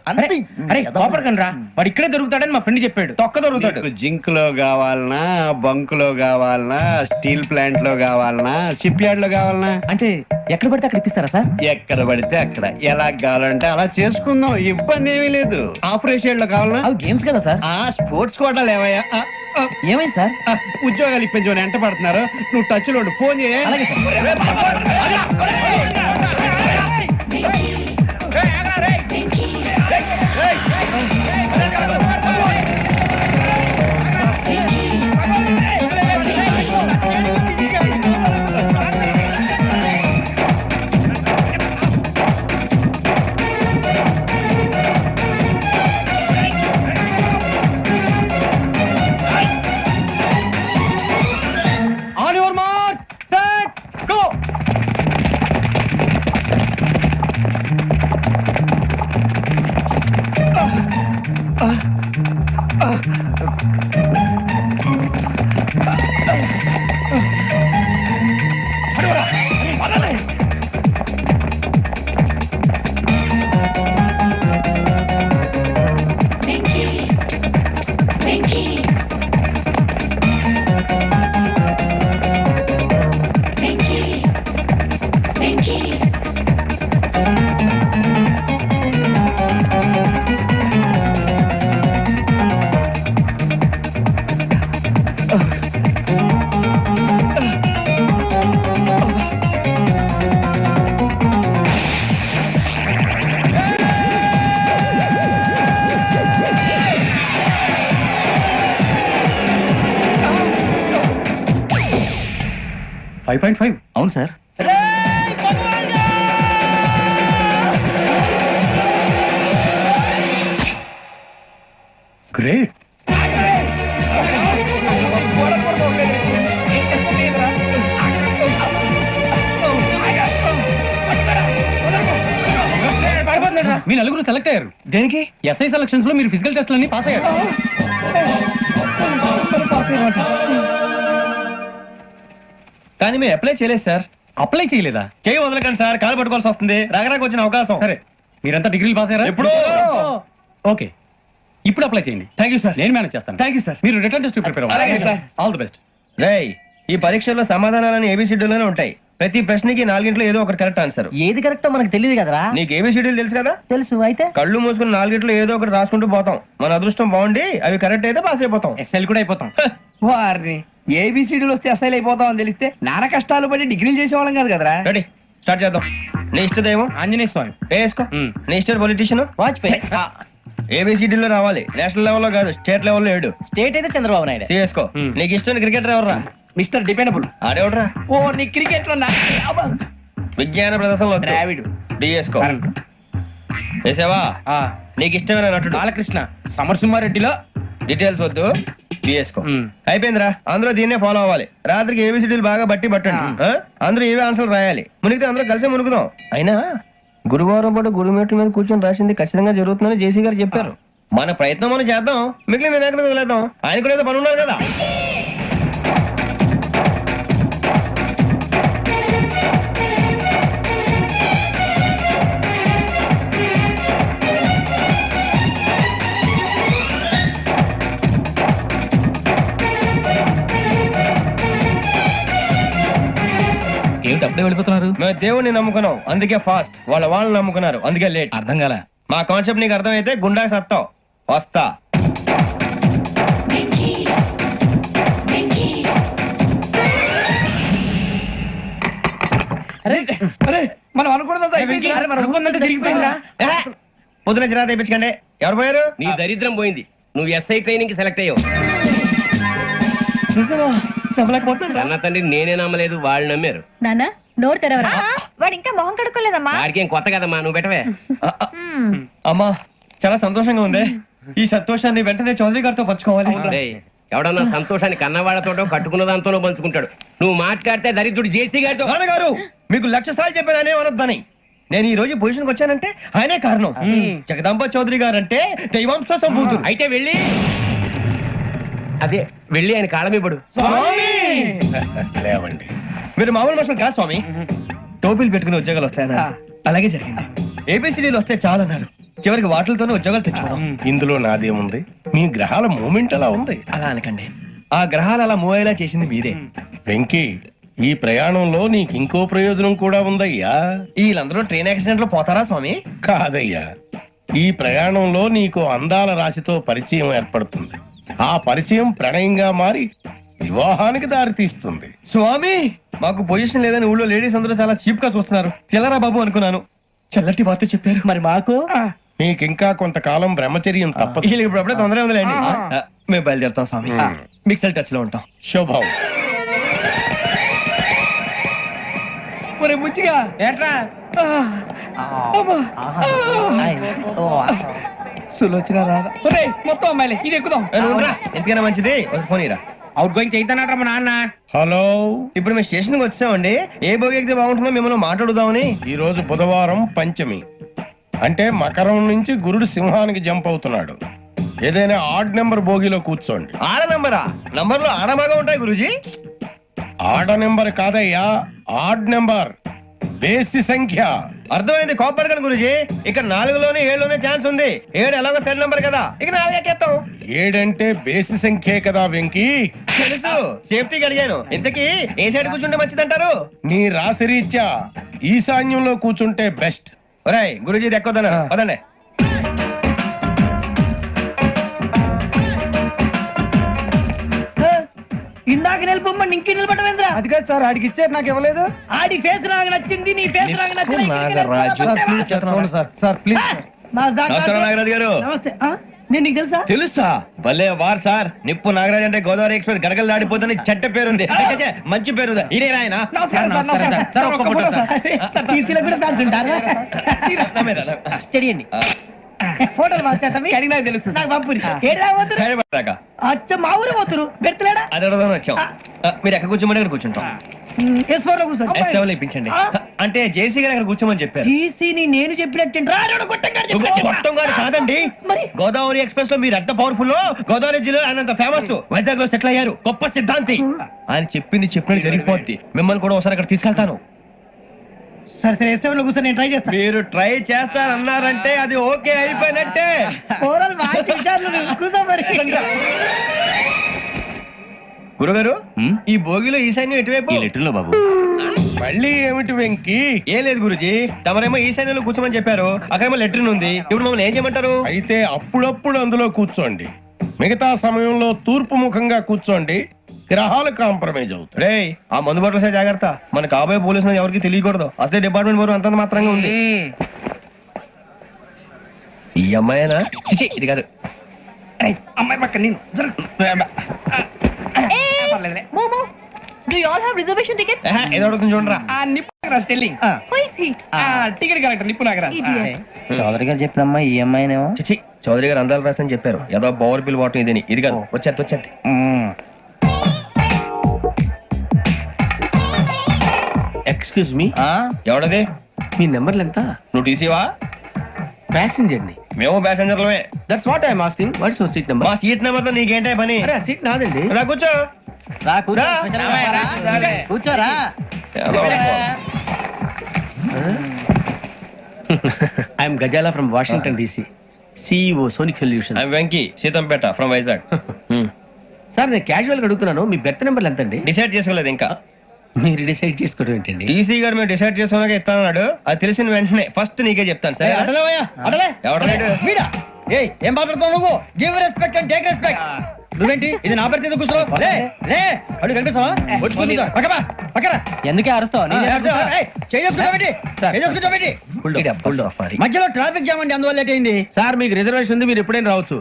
అరే కోపడకండి రా, వాడు ఇక్కడే దొరుకుతాడని మా ఫ్రెండ్ చెప్పాడు. తొక్క దొరుకుతాడు. మీకు జింక్ లో కావాలనా, బంక్ లో కావాలనా, స్టీల్ ప్లాంట్ లో కావాలనా, షిప్ యార్డ్ లో కావాలనా? అంటే ఎక్కడ పడితే అక్కడ ఇప్పిస్తారా సార్? ఎక్కడ పడితే అక్కడ, ఎలా కావాలంటే అలా చేసుకుందాం, ఇబ్బంది ఏమీ లేదు. ఆపరేషన్ లో కావాలనా? అవి గేమ్స్ కదా సార్. ఆ స్పోర్ట్స్ కోటాలు ఏమయ్యా? ఏమైంది సార్? ఉద్యోగాలు ఇప్పించమని ఎంట పడుతున్నారు. నువ్వు టచ్ లో ఉండు, ఫోన్ చేయ. అలాగే sir. On your mark, set, go. అవును సార్. గ్రేట్. మీ నలుగురు సెలెక్ట్ అయ్యారు. దేనికి? ఎస్ఐ సెలక్షన్స్ లో మీరు ఫిజికల్ టెస్ట్ అన్ని పాస్ అయ్యారు. కానీ మేము అప్లై చేయలేదు సార్. అప్లై చేయలేదా? చేయి వదలకండి సార్, కాలు పట్టుకోవాల్సి వస్తుంది. రాగరాకు వచ్చిన అవకాశం. సరే మీరంతా డిగ్రీలు పాస్ అయ్యారా? ఎప్పుడో. ఓకే, ఇప్పుడు అప్లై చేయండి. Thank you sir. నేను మేనేజ్ చేస్తాను. Thank you sir. మీరు రిటర్న్ టెస్ట్ ప్రిపేర్ అలాగే అవ్వండి. సార్. All the best. రేయ్, ఈ పరీక్షల్లో సమాధానాలని ఏబిసిడ్యూల్లోనే ఉంటాయి. ప్రతి ప్రశ్నకి 4 ఏదో ఒకటి కరెక్ట్ ఆన్సర్. ఏది కరెక్టో మనకు తెలియదు కదరా. నీకు ఏబిసిడ్యూల్ తెలుసు కదా? తెలుసు. అయితే కళ్ళు మూసుకుని 4 ఏదో ఒకటి రాసుకుంటూ పోతాం. మన అదృష్టం బాగుండి అవి కరెక్ట్ అయితే పాస్ అయిపోతాం. ఎస్ఎల్ కూడా అయిపోతాం. వారిని ఏబిసిడీలు వస్తే అసైల్ అయిపోతాం అని తెలిస్తే నాన్న కష్టాలు పడి డిగ్రీలు చేసేవాళ్ళం కాదు కదరా. రెడీ, స్టార్ట్ చేద్దాం. నీ ఇష్టదేమో ఆంజనేయ స్వామి. వేసుకో. నీ ఇష్ట పొలిటీషియన్ వాజ్పేయి. ఏబిసిడీలో రావాలి, నేషనల్ లెవెల్లో కాదు, స్టేట్ లెవెల్లో 7. స్టేట్ అయితే చంద్రబాబు నాయుడు. సిఎస్కో. నీకు ఇష్టం క్రికెటర్ ఎవర్రా? Mister dependable. ఆడేవడరా? ఓ నీ క్రికెట్ లో విజ్ఞాన ప్రదర్శనలో ద్రావిడు. డిఎస్కో వేసావా నీకు ఇష్టమైన నటుడు బాలకృష్ణ సమరసింహారెడ్డిలో డీటెయిల్స్ వద్దు డిఎస్కో అయిపోయిందిరా అందరూ దీన్నే ఫాలో అవ్వాలి రాత్రికి ఏబిసిడీలు బాగా బట్టి పట్టండి అందరూ ఏవే ఆన్సర్లు రాయాలి మునిగితే అందరూ కలిసి మునుగుదాం అయినా గురువారం పాటు గురుమేట్ల మీద కూర్చొని రాసింది ఖచ్చితంగా జరుగుతుందని జేసీ గారు చెప్పారు మన ప్రయత్నం మనం చేద్దాం మిగిలిన నేను ఎక్కడ వదిలేద్దాం ఆయన కూడా ఏదో పని ఉన్నారు కదా ఏమిటి అప్పుడే వెళ్ళిపోతున్నారు? మేము దేవుడిని నమ్ముకున్నాం అందుకే ఫాస్ట్ వాళ్ళని నమ్ముకున్నారు అందుకే లేట్ అర్థం కాల. మా కాన్సెప్ట్ నీకు అర్థమైతే గుండా సత్తావు వస్తా మనం అనుకున్నదంతా జరిగిపోయిందిరా. పొద్దున చిరా తెప్పించకండి ఎవరు పోయారు నీ దరిద్రం పోయింది. నువ్వు ఎస్ఐ ట్రైనింగ్ కి సెలెక్ట్ అయ్యావు. అన్న తండ్రి నేనే నమ్మలేదు, వాళ్ళు నమ్మారు. నాన్న నోరు తెరవరా. వాడు ఇంకా మొహం కడుక్కోలేదమ్మా. వాడికి ఏం కొత్త కదమ్మా, నువ్వు పెట్టవే. అమ్మా చాలా సంతోషంగా ఉంది ఈ సంతోషాన్ని వెంటనే చౌదరి గారితో పంచుకోవాలి డేయ్, ఎవడన్నా సంతోషాన్ని కన్నవాళ్లతోటో కట్టుకున్న దాంతోనో పంచుకుంటాడు. నువ్వు మాట్లాడితే దరిద్రుడు జేసీ గారితో. నాన్నగారు మీకు 1,00,000 సార్లు చెప్పాననే అనొద్దని నేను ఈ రోజు పొజిషన్కి వచ్చానంటే ఆయనే కారణం జగదాంబ చౌదరి గారు అంటే దైవాంశ సంభూతుడు. అయితే వెళ్ళి వెళ్ళి ఆయన కాళ్ళమివ్వడు. లేవండి. మీరు మామూలు మనుషులు కాదు స్వామి టోపీలు పెట్టుకుని ఉద్యోగాలు వస్తాయన్నారు అలాగే జరిగింది ఏబిసిడీలు వస్తే చాలన్నారు చివరికి వాటిలతోనే ఉద్యోగాలు తెచ్చుకున్నాం ఇందులో నాదేముంది? మీ గ్రహాల మూమెంట్ అలా ఉంది. అలా అనకండి ఆ గ్రహాలు అలా మూవ్ అయ్యేలా చేసింది మీరే వెంకీ ఈ ప్రయాణంలో నీకు ఇంకో ప్రయోజనం కూడా ఉందయ్యా. వీళ్ళందరూ ట్రైన్ యాక్సిడెంట్ లో పోతారా స్వామి? కాదయ్యా, ఈ ప్రయాణంలో నీకు అందాల రాశితో పరిచయం ఏర్పడుతుంది. ఆ పరిచయం ప్రణయంగా మారి వివాహానికి దారి తీస్తుంది. స్వామి మాకు పొజిషన్ లేదని ఊళ్ళో లేడీస్ అందరూ చాలా చీప్ గా చూస్తున్నారు తెల్లరా బాబు అనుకున్నాను చల్లటి వార్త చెప్పారు మరి మాకు నీకింకా కొంతకాలం బ్రహ్మచర్యం తప్పదు. వీళ్ళకి ఇప్పుడు అప్పుడే తొందరగా ఉందిలేండి మేము బయలుదేరుతాం స్వామి మిక్సెల్ టచ్ లో ఉంటాం శుభం. ఒరే బుచ్చిగా ఏంట్రా సులోచన రాదా? ఒరే మొత్తం అమ్మాయిలే, ఇది ఎక్కుదాం. ఎందుకైనా మంచిది ఫోన్ ఇరా అవుట్ గోయింగ్ చేద్దానట్రా మా నాన్న. హలో, ఇప్పుడు మేము స్టేషన్ కి వచ్చామండి ఏ బోగి ఎక్కితే బాగుంటుందో మిమ్మల్ని మాట్లాడుదామని. ఈ రోజు బుధవారం పంచమి అంటే మకరం నుంచి గురుడు సింహానికి జంప్ అవుతున్నాడు. ఏదైనా ఆడ్ నెంబర్ బోగిలో కూర్చోండి. ఆడ నంబరా నంబర్లు ఆడబాగా ఉంటాయి గురూజీ. ఆడ నెంబర్ కాదయ్యా, ఆడ్ నెంబర్ బేసి సంఖ్య. అర్థమైంది కాపర్ కానీ గురూజీ ఇక్కడ 4లోనే 7లోనే ఛాన్స్ ఉంది 7 ఎలాగో సెడ్ నంబర్ కదా ఇక 4 ఎక్కేస్తాం. 7 అంటే బేసి సంఖ్యే కదా వెంకీ. తెలుసు సేఫ్టీకి అడిగాను. ఇంతకీ ఏ సైడ్ కూర్చుంటే మంచిదంటారు? నీ రాశి రీత్యా ఈశాన్యంలో కూర్చుంటే బెస్ట్. ఒరేయ్ గురూజీ దెక్కొద్దన్నారు పదండి. ఇందాక నిలబొమ్మని ఇంకే నిలబడమేంద్రా? అది కాదు సార్, ఆడికి ఇచ్చారు నాకు ఇవ్వలేదు. ఆడి ఫేస్ నాకు నచ్చింది, నీ ఫేస్ నాకు నచ్చింది. Sir please. నమస్కారం నాగరాజు గారు. నమస్తే. నేను నీకు తెలుసా? తెలుసా భలే వార్ సార్. నిప్పు నాగరాజ్ అంటే గోదావరి ఎక్స్ప్రెస్ గడగలు దాడిపోతుంది చెట్ట పేరుంది మంచి పేరుంది ఇదే ఆయన. నమస్కారం సార్, నమస్కారం సార్. ఒక్క ఫోటో సార్. సార్ టీసీలో కూడా ఫ్యాన్స్ ఉంటారా? స్టడీ అండి. ఫోటోలు మార్చేస్తాం మీకు అడిగినా తెలుసు నాకు పంపుని ఏడా పోతురు అచ్చ మా ఊరు పోతురు బెర్తలేడా అది అడగదామని వచ్చాం. మీరు ఎక్కడ కూర్చోమని అక్కడ కూర్చుంటాం. S4 లో కూర్చోండి. S7 లో ఇప్పించండి. అంటే జేసీ గారు అక్కడ కూర్చోమని చెప్పారు. టీసీని నేను చెప్పినట్టు గొట్టం గారు కాదండి మరి గోదావరి ఎక్స్ప్రెస్ లో మీరు ఎంత పవర్ఫుల్ గోదావరి జిల్లా ఆయన ఫేమస్ వైజాగ్ లో సెటిల్ అయ్యారు గొప్ప సిద్ధాంతి. ఆయన చెప్పింది చెప్పినట్టు జరిగిపోద్ది. మిమ్మల్ని కూడా ఒకసారి అక్కడ తీసుకెళ్తాను. సరే సరే S7 లో కూర్చొని నేను ట్రై చేస్తాను. మీరు ట్రై చేస్తారన్నారంటే అది ఓకే అయిపోయినట్టే. గురుగారు ఈ భోగిలో ఈశాన్యం ఎటువైపు? లెటర్లో బాబు. మళ్ళీ ఏమిటి వెంకీ? ఏం లేదు గురుజీ తమరేమో ఈశాన్యంలో కూర్చోమని చెప్పారు అక్కడేమో లెటర్ ఉంది. ఇప్పుడు మమ్మల్ని ఏం చేయమంటారు? అయితే అప్పుడప్పుడు అందులో కూర్చోండి, మిగతా సమయంలో తూర్పు ముఖంగా కూర్చోండి. గ్రహాలు కాంప్రమైజ్ అవుతాయి. రే ఆ మందు బాటలసే జాగ్రత్త. మన కాబోయే పోలీసులు ఎవరికి తెలియకూడదు. అసలే డిపార్ట్మెంట్ బోర్ అంత మాత్రంగా ఉంది. ఈ అమ్మాయినా చిచి ఇది కాదు. అమ్మాయి పక్క నేను momo Do you all have reservation tickets? ఏదో అడుగుతుంది చూడరా. నిప్పు Nagaraj telling Who is he? Ticket collector నిప్పు నాగరాజ్ Idiots. చౌదరి గారు చెప్పినమ్మా ఈ అమ్మాయినేమో. చిచి చౌదరి గారు అందాలు రాసని చెప్పారు. ఏదో బోర్ బిల్ వాటం ఇదని. ఇది కాదు వచ్చేది. Excuse me, ఎవడది? మీ నెంబర్లు ఎంత? నువ్వు టీసీవా? ప్యాసింజర్ ని. మేము ప్యాసెంజర్లమే. That's what I'm asking. What's your seat number? మా సీట్ నెంబర్ తో నీకేంటే పని? అరే సీట్ నాదండి. రా కూర్చో. రా కూర్చో. రా. కూర్చోరా. I'm Gazala from Washington DC, CEO sonic solution. I'm Venky Seethampeta from Vizag. Sir నేను క్యాజువల్ గా అడుగుతున్నాను, మీ బెర్త్ నెంబర్లు ఎంత అండి? డిసైడ్ చేసుకోలేదు ఇంకా. మీరు డిసైడ్ చేసుకోవడం ఏంటండి? టీసీ గారు మేము డిసైడ్ చేసుకున్నాక ఇస్తానన్నాడు. అది తెలిసిన వెంటనే ఫస్ట్ నీకే చెప్తాను. సరే వీడా ఏయ్ ఏం మాట్లాడుతావు నువ్వు? Give respect and take respect. నువ్వేంటి ఇది నా పరిస్థితి కూర్చున్నావు? లే లే అడుగు కనిపిస్తావా? వచ్చి కూర్చుంటా. పక్కమా పక్కరా. ఎందుకే అరుస్తావు? మధ్యలో ట్రాఫిక్ జామ్ అండి, అందువల్ల లేట్ అయింది. సార్ మీకు రిజర్వేషన్ ఉంది, మీరు ఎప్పుడైనా రావచ్చు.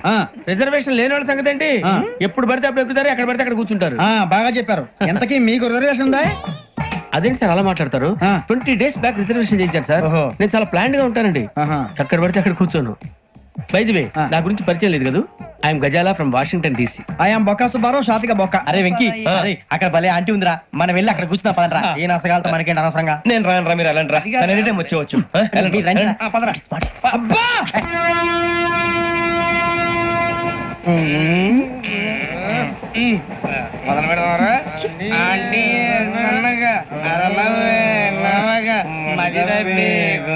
రిజర్వేషన్ లేని వాళ్ళ సంగతి ఏంటి? ఎప్పుడు పడితే అప్పుడు ఎక్కుతారు, ఎక్కడ పడితే అక్కడ కూర్చుంటారు. బాగా చెప్పారు. ఎంతకీ మీకు రిజర్వేషన్ ఉందా? అదేంటి సార్ అలా మాట్లాడతారు? 20 days బ్యాక్ రిజర్వేషన్ చేయించారు సార్. ఓహో. నేను చాలా ప్లాన్డ్ గా ఉంటానండి. అక్కడ పడితే అక్కడ కూర్చోను. బై ది వే, నా గురించి పరిచయం లేదు కదా. I'm Gazala from Washington DC. I'm Bokka Subbarao, షాతిక బొక్క. అరే వెంకీ, అరే అక్కడ భలే ఆంటీ ఉందిరా, మనం వెళ్ళి అక్కడ కూర్చున్నా పదరా. ఏ నసగాలతో మనకేంటి అనవసరంగా. నేను రాను రా, మీరు వెళ్ళండి రా. తను ఎనీ టైం వచ్చేవచ్చు. వెళ్ళండి. అబ్బా మొదలు పెడదామరా? ఆంటీ సన్నగా అరలవే నవగా మది తప్పి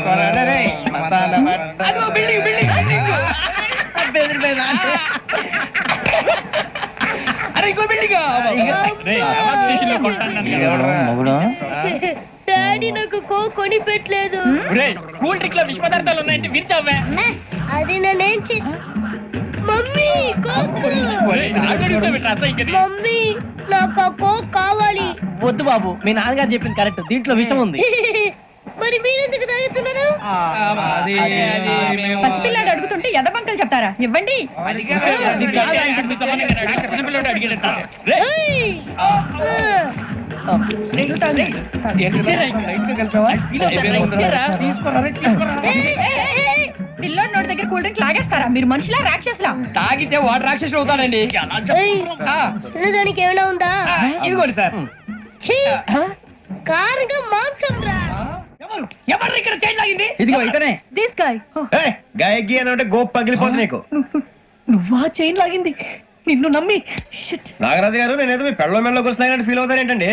కొరడరే మతాల పట్ట. అదిగో బిల్డింగ్ బిల్డింగ్ బిల్డింగ్. అరే ఇంకో బిల్డింగ్. డాడీ నాకు కొని పెట్టలేదు. కూల్ డ్రింక్ లో విష పదార్థాలు ఉన్నాయంటే విరిచావే. అది నేనేం మమ్మీ కోక్. మమ్మీ నాకు ఆ కోక్ కావాలి. వద్దు బాబు, మీ నాన్నగారు చెప్పింది కరెక్ట్, దీంట్లో విషయం ఉంది. మరి మీరెందుకు తాగుతున్నారు? పసిపిల్లాడు అడుగుతుంటే ఎదబంకలు చెప్తారా? ఇవ్వండి. ఏయ్! పిల్లోడి నోటి దగ్గర కూల్ డ్రింక్ లాగేస్తారా? మీరు మనుషులా రాక్షసులా? తాగితే వాడు రాక్షసుడు అవుతాడండి. ఏయ్! తినడానికి ఏమైనా ఉందా? ఇదిగోండి సార్. ఛీ! కారంగా మాంసం రా. ఎవరు ఇక్కడ చైన్ లాగింది? ఇదిగో ఇతనే. This guy. గాయకి అని అంటే గోప్ పగిలిపోతుంది నీకు. నువ్వా చైన్ లాగింది? నిన్ను నమ్మి. నాగరాజు గారు, నేనేదో మీ పెళ్ళ మెళ్ళ గురిసినట్టు ఫీల్ అవుతారు ఏంటండి?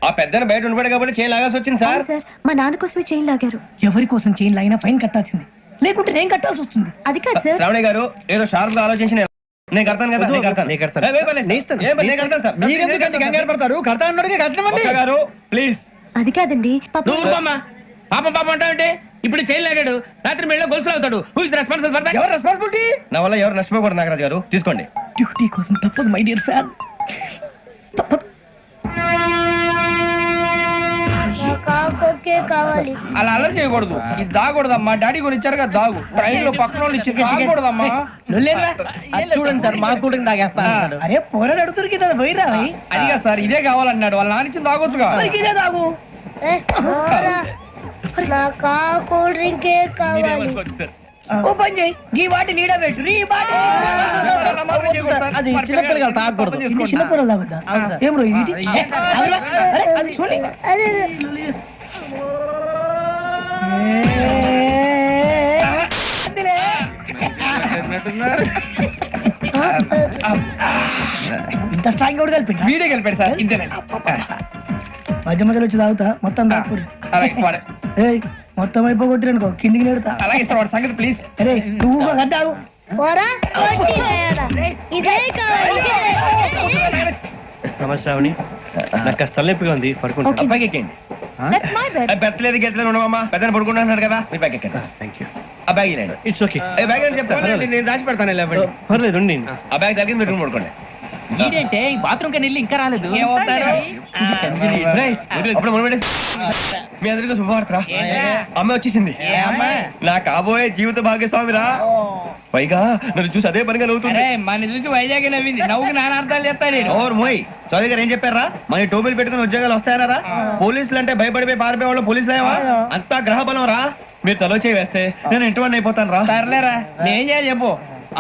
ఆ పెద్దని బయట ఉండిపోయాడు కాబట్టి చేయి లాగాల్సి వచ్చింది సార్. సార్ మా నాన్న కోసమే చైన్ లాగారు. ఎవరి కోసం చైన్ లాగినా ఫైన్ కట్టాల్సింది, లేకుంటే నేను కట్టాల్సి వస్తుంది. అది కాదు సార్. శ్రావణి గారు ఏదో షార్ప్ గా ఆలోచించి నేను కడతాను కదా. నేను కడతాను. నేను కడతాను సార్. మీరెందుకంటే కంగారు పడతారు? కడతా అన్నాడుగా కట్టమండి. గారు ప్లీజ్. అది కాదండి నువ్వు ఊరుకోమ్మా. పాపం పాపం అంటావంటే ఇప్పుడు చైన్ లాగాడు, రాత్రి మెళ్ళ గొలుసులు అవుతాడు. Who is responsible for that? ఎవరు రెస్పాన్సిబిలిటీ? నా వల్ల ఎవరు నష్టపోకూడదు నాగరాజు గారు, తీసుకోండి. డ్యూటీ కోసం తప్పదు మై డియర్ ఫ్యాన్, తప్పదు. కావాలి. అలా అల్లరి చేయకూడదు. ఇది దాగకూడదమ్మా. డాడీ కూడా ఇచ్చారు కదా దాగు. ట్రైన్ లో పక్కన వాళ్ళు ఇచ్చి దాగకూడదమ్మా. చూడండి సార్, మా కూడా తాగేస్తా. అరే పోరాడు అడుగుతారు కదా, పోయిరా. అదిగా సార్, ఇదే కావాలన్నాడు. వాళ్ళ నాన్న ఇచ్చింది తాగొచ్చుగా. ఇదే తాగు. నాకు కూల్ డ్రింకే కావాలి. ఓ పని చేయి, ఈ వాటి లీడ పెట్టు. ఈ వాటి అది చిన్నపిల్లలు తాగకూడదు. చిన్నపిల్లలు తాగుతా. ఏం రో ఇది? అది చూడండి. అదే ఇంత స్ట్రాంగ్ కూడా కలిపి వీడియో కలిపాడు సార్. ఇంతేనే మధ్య మధ్యలో వచ్చి తాగుతా. మొత్తం తాగుతుంది. మొత్తం అయిపోగొట్టిరనుకో కిందికి నేడుతా. అలాగే సార్, వాడి సంగతి ప్లీజ్. అరే నువ్వు తాగు. ఇదే కావాలి. నమస్కారం. నాకు కాస్త తలెప్పిగా ఉంది, పడుకుంటా. బ్యాగ్ ఎక్కండి. పెట్టలేదు గెట్టలేదు ఉండవమ్మా. పెద్దని పడుకుంటున్నాడు కదా, మీ బ్యాగ్ ఎక్కండి. Thank you. ఆ బ్యాగ్ ఇలాండి. It's okay. బ్యాగ్ అని చెప్తాను, నేను దాచి పెడతాను. పర్లేదు, ఆ బ్యాగ్ తగ్గింది పెట్టుకుని పడుకోండి. ఏంటంటే బాత్రూమ్ కని వెళ్ళి ఇంకా రాలేదు రేయ్, అప్పుడు మొదలు పెట్టేసి. మీ అందరికీ శుభవార్తరా. అమ్మ వచ్చేసింది. నా కాబోయే జీవిత భాగ్యస్వామిరా. పైగా నన్ను చూసి అదే పనిగా నవ్వుతుంది. మన చూసి వైజాగ్ నవ్వింది నవ్వుకి నాన్న అర్థాలు చెప్తాడు ఓర్ మోయ్, చౌదరి గారు ఏం చెప్పారా? మన టోబీలు పెట్టుకుని ఉద్యోగాలు వస్తాయనరా? పోలీసులు అంటే భయపడిపోయి పారిపోయే వాళ్ళు పోలీసులు ఏవా? అంతా గ్రహ బలం రా. మీరు తలో చేయి వేస్తే నేను ఇంటివాడిని అయిపోతాను రా. సర్లేరా నేం చేయాలి చెప్పు.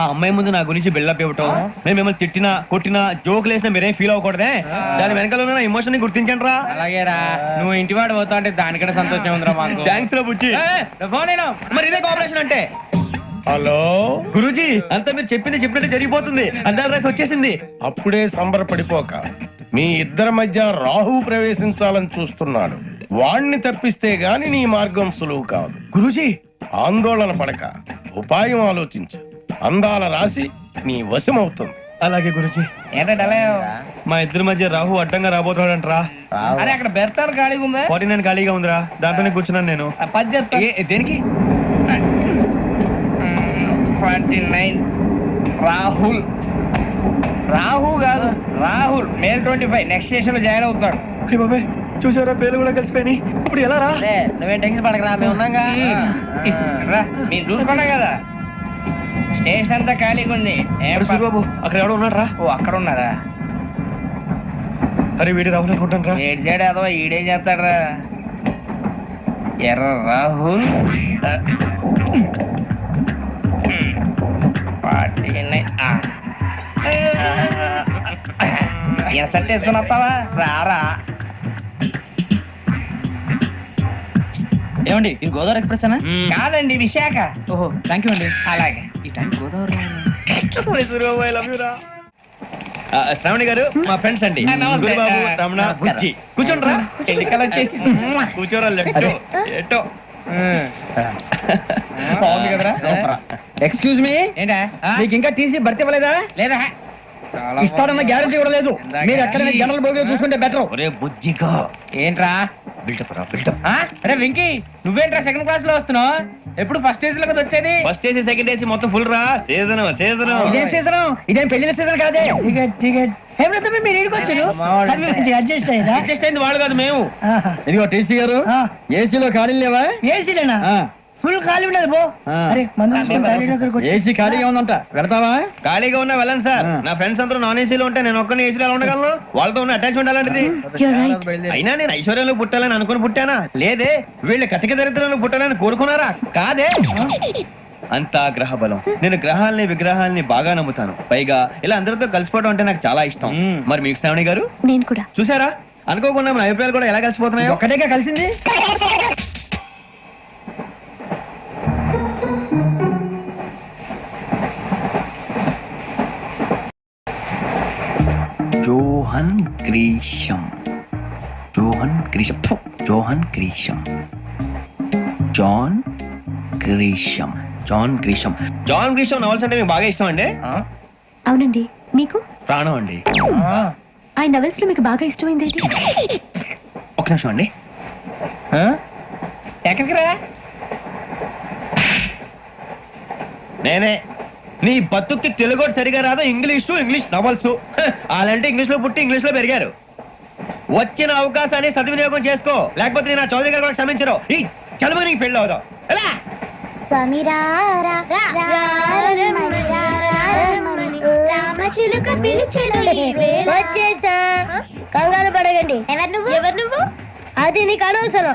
ఆ అమ్మాయి ముందు నా గురించి బిల్డప్ ఇవ్వటం, నేను మిమ్మల్ని తిట్టినా కొట్టినా జోకులు వేసినా మీరేం ఫీల్ అవ్వకూడదే. దాని వెనకాల ఉన్న ఎమోషన్ ని గుర్తించండి రా. అలాగేరా నువ్వు ఇంటి వాడు పోతా అంటే దానికంటే సంతోషం ఉందిరా మాకు. థ్యాంక్స్ రా బుజ్జి. ఫోన్ అయినా మరి ఇదే కోఆపరేషన్ అంటే. హలో, గురూజీ అంతా మీరు చెప్పింది చెప్పినట్టు జరిగిపోతుంది. అందాల రైస్ వచ్చేసింది. అప్పుడే సంబరపడిపోక. మీ ఇద్దరి మధ్య రాహు ప్రవేశించాలని చూస్తున్నాడు. వాణ్ణి తప్పిస్తే గాని నీ మార్గం సులువు కాదు. గురూజీ ఆందోళన పడక, ఉపాయం ఆలోచించు. అందాల రాశి నీ వశమవుతుంది. అలాగే గురూజీ. ఏంటంటే అలా మా ఇద్దరి మధ్య రాహు అడ్డంగా రాబోతున్నాడంట్రా. అరే అక్కడ బెర్తాను ఖాళీగా ఉందా? 49 ఖాళీగా ఉందిరా, దాంట్లోనే కూర్చున్నాను నేను. పది చెప్తా. దేనికి? 49 రాహుల్. రాహు కాదు రాహుల్. మే 25 నెక్స్ట్ స్టేషన్ లో జాయిన్ అవుతున్నాడు. అయ్య బాబాయ్, చూసారా పేర్లు కూడా కలిసిపోయినాయి. ఇప్పుడు ఎలా రా? నువ్వేం టెన్షన్ పడకరా, మేము ఉన్నాగా. రా మీరు చూసుకున్నా కదా స్టేషన్ అంతా ఖాళీగా ఉంది. అరే సూరిబాబు, అక్కడ ఎవడో ఉన్నాడు రా. ఓ అక్కడ ఉన్నారా? అరే వీడి రాహుల్ అనుకుంటాను రా. ఏడు చేయడం అదో ఈడేం చేస్తాడరా? ఎర్ర రాహుల్ 49. సెట్ వేసుకుని వస్తావా? రారా. ఏమండి ఇది గోదావరి ఎక్స్ప్రెస్ అనా? కాదండి విశాఖ. ఓహో థ్యాంక్ యూ అండి. అలాగే ఈ time Godavari Suribabu, I love you రా. శ్రావణి గారు మా ఫ్రెండ్స్ అండి. నమస్తే. సూరిబాబు, రమణ, బుజ్జి. కూర్చోండి రా. ఎన్నికలు వచ్చేసి కూర్చోరా. లెఫ్ట్ ఎటో. బాగుంది కదరా? ఎక్స్క్యూజ్ మీ, ఏంటా? మీకు ఇంకా టీసీ భర్తీ ఇవ్వలేదా? లేదా ఇస్తాడన్న గ్యారంటీ కూడా లేదు. మీరు ఎక్కడైనా జనరల్ బోగిలో చూసుకుంటే బెటర్. ఒరే బుజ్జిగా, ఏంట్రా? బిల్డప్ రా, బిల్డప్. అరే వెంకీ నువ్వేంట్రా సెకండ్ క్లాస్ లో వస్తున్నావు? ఎప్పుడు ఫస్ట్ ఏజ్ లో కదా వచ్చేది? ఫస్ట్ ఏసీ సెకండ్ ఏసీ మొత్తం ఫుల్ రా. Season season. ఇదేం సీజన్? ఇదేం పెళ్లిన సీజన్ కాదే. టికెట్ టికెట్ మీరు ఇడికొచ్చారు అడ్జస్ట్ అయ్యారా? అడ్జస్ట్ అయింది వాళ్ళు కాదు, మేము. ఇదిగో టీసీ గారు, ఏసీలో ఖాళీ లేవా? ఏసీలేనా? ఫుల్ ఖాళీ ఉండదు బో. అరే ఏసీ ఖాళీగా ఉందంట, వెళ్తావా? ఖాళీగా ఉన్నా వెళ్ళండి సార్. నా ఫ్రెండ్స్ అందరూ నాన్ ఏసీలో ఉంటే నేను ఒక్కనే ఏసీలో ఎలా ఉండగలను? వాళ్ళతో ఉన్న అటాచ్మెంట్ అలాంటిది. You're right. అయినా నేను ఐశ్వర్యంలో పుట్టాలని అనుకుని పుట్టానా? లేదే. వీళ్ళ కటిక దరిద్రంలో పుట్టాలని కోరుకున్నారా? కాదే. అంతా గ్రహ బలం. నేను గ్రహాలని విగ్రహాలని బాగా నమ్ముతాను. పైగా ఇలా అందరితో కలిసిపోవడం అంటే నాకు చాలా ఇష్టం. మరి మీకు శ్రావణి గారు? నేను కూడా. చూసారా, అనుకోకుండా మన అభిప్రాయాలు కూడా ఎలా కలిసిపోతున్నాయో. ఒక్కటేగా కలిసింది. Johan Grisham. Johan Grisham. ఫు, Johan Grisham. John Grisham. John Grisham. John Grisham novels అంటే మీకు బాగా ఇష్టం అండి? అవునండి. మీకు? ప్రాణం అండి. ఆ నవెల్స్ లో మీకు బాగా ఇష్టమైంది ఏంటి? ఒక నిమిషం అండి. ఎక్కడికి రా? నేనే. నీ బతుక్కి తెలుగు సరిగా రాదు, ఇంగ్లీష్ నవల్స్. అలాంటి ఇంగ్లీష్ లో పుట్టి ఇంగ్లీష్ లో పెరిగారు. వచ్చిన అవకాశాన్ని సద్వినియోగం చేసుకో, లేకపోతే నేను నా చౌదరి గారు కూడా క్షమించరు. ఈ చదువు నీకు పెళ్ళి అవుదాం. ఎలా? వచ్చేసా, కంగారు పడగండి. ఎవరు నువ్వు? అది నీకు అనవసరం.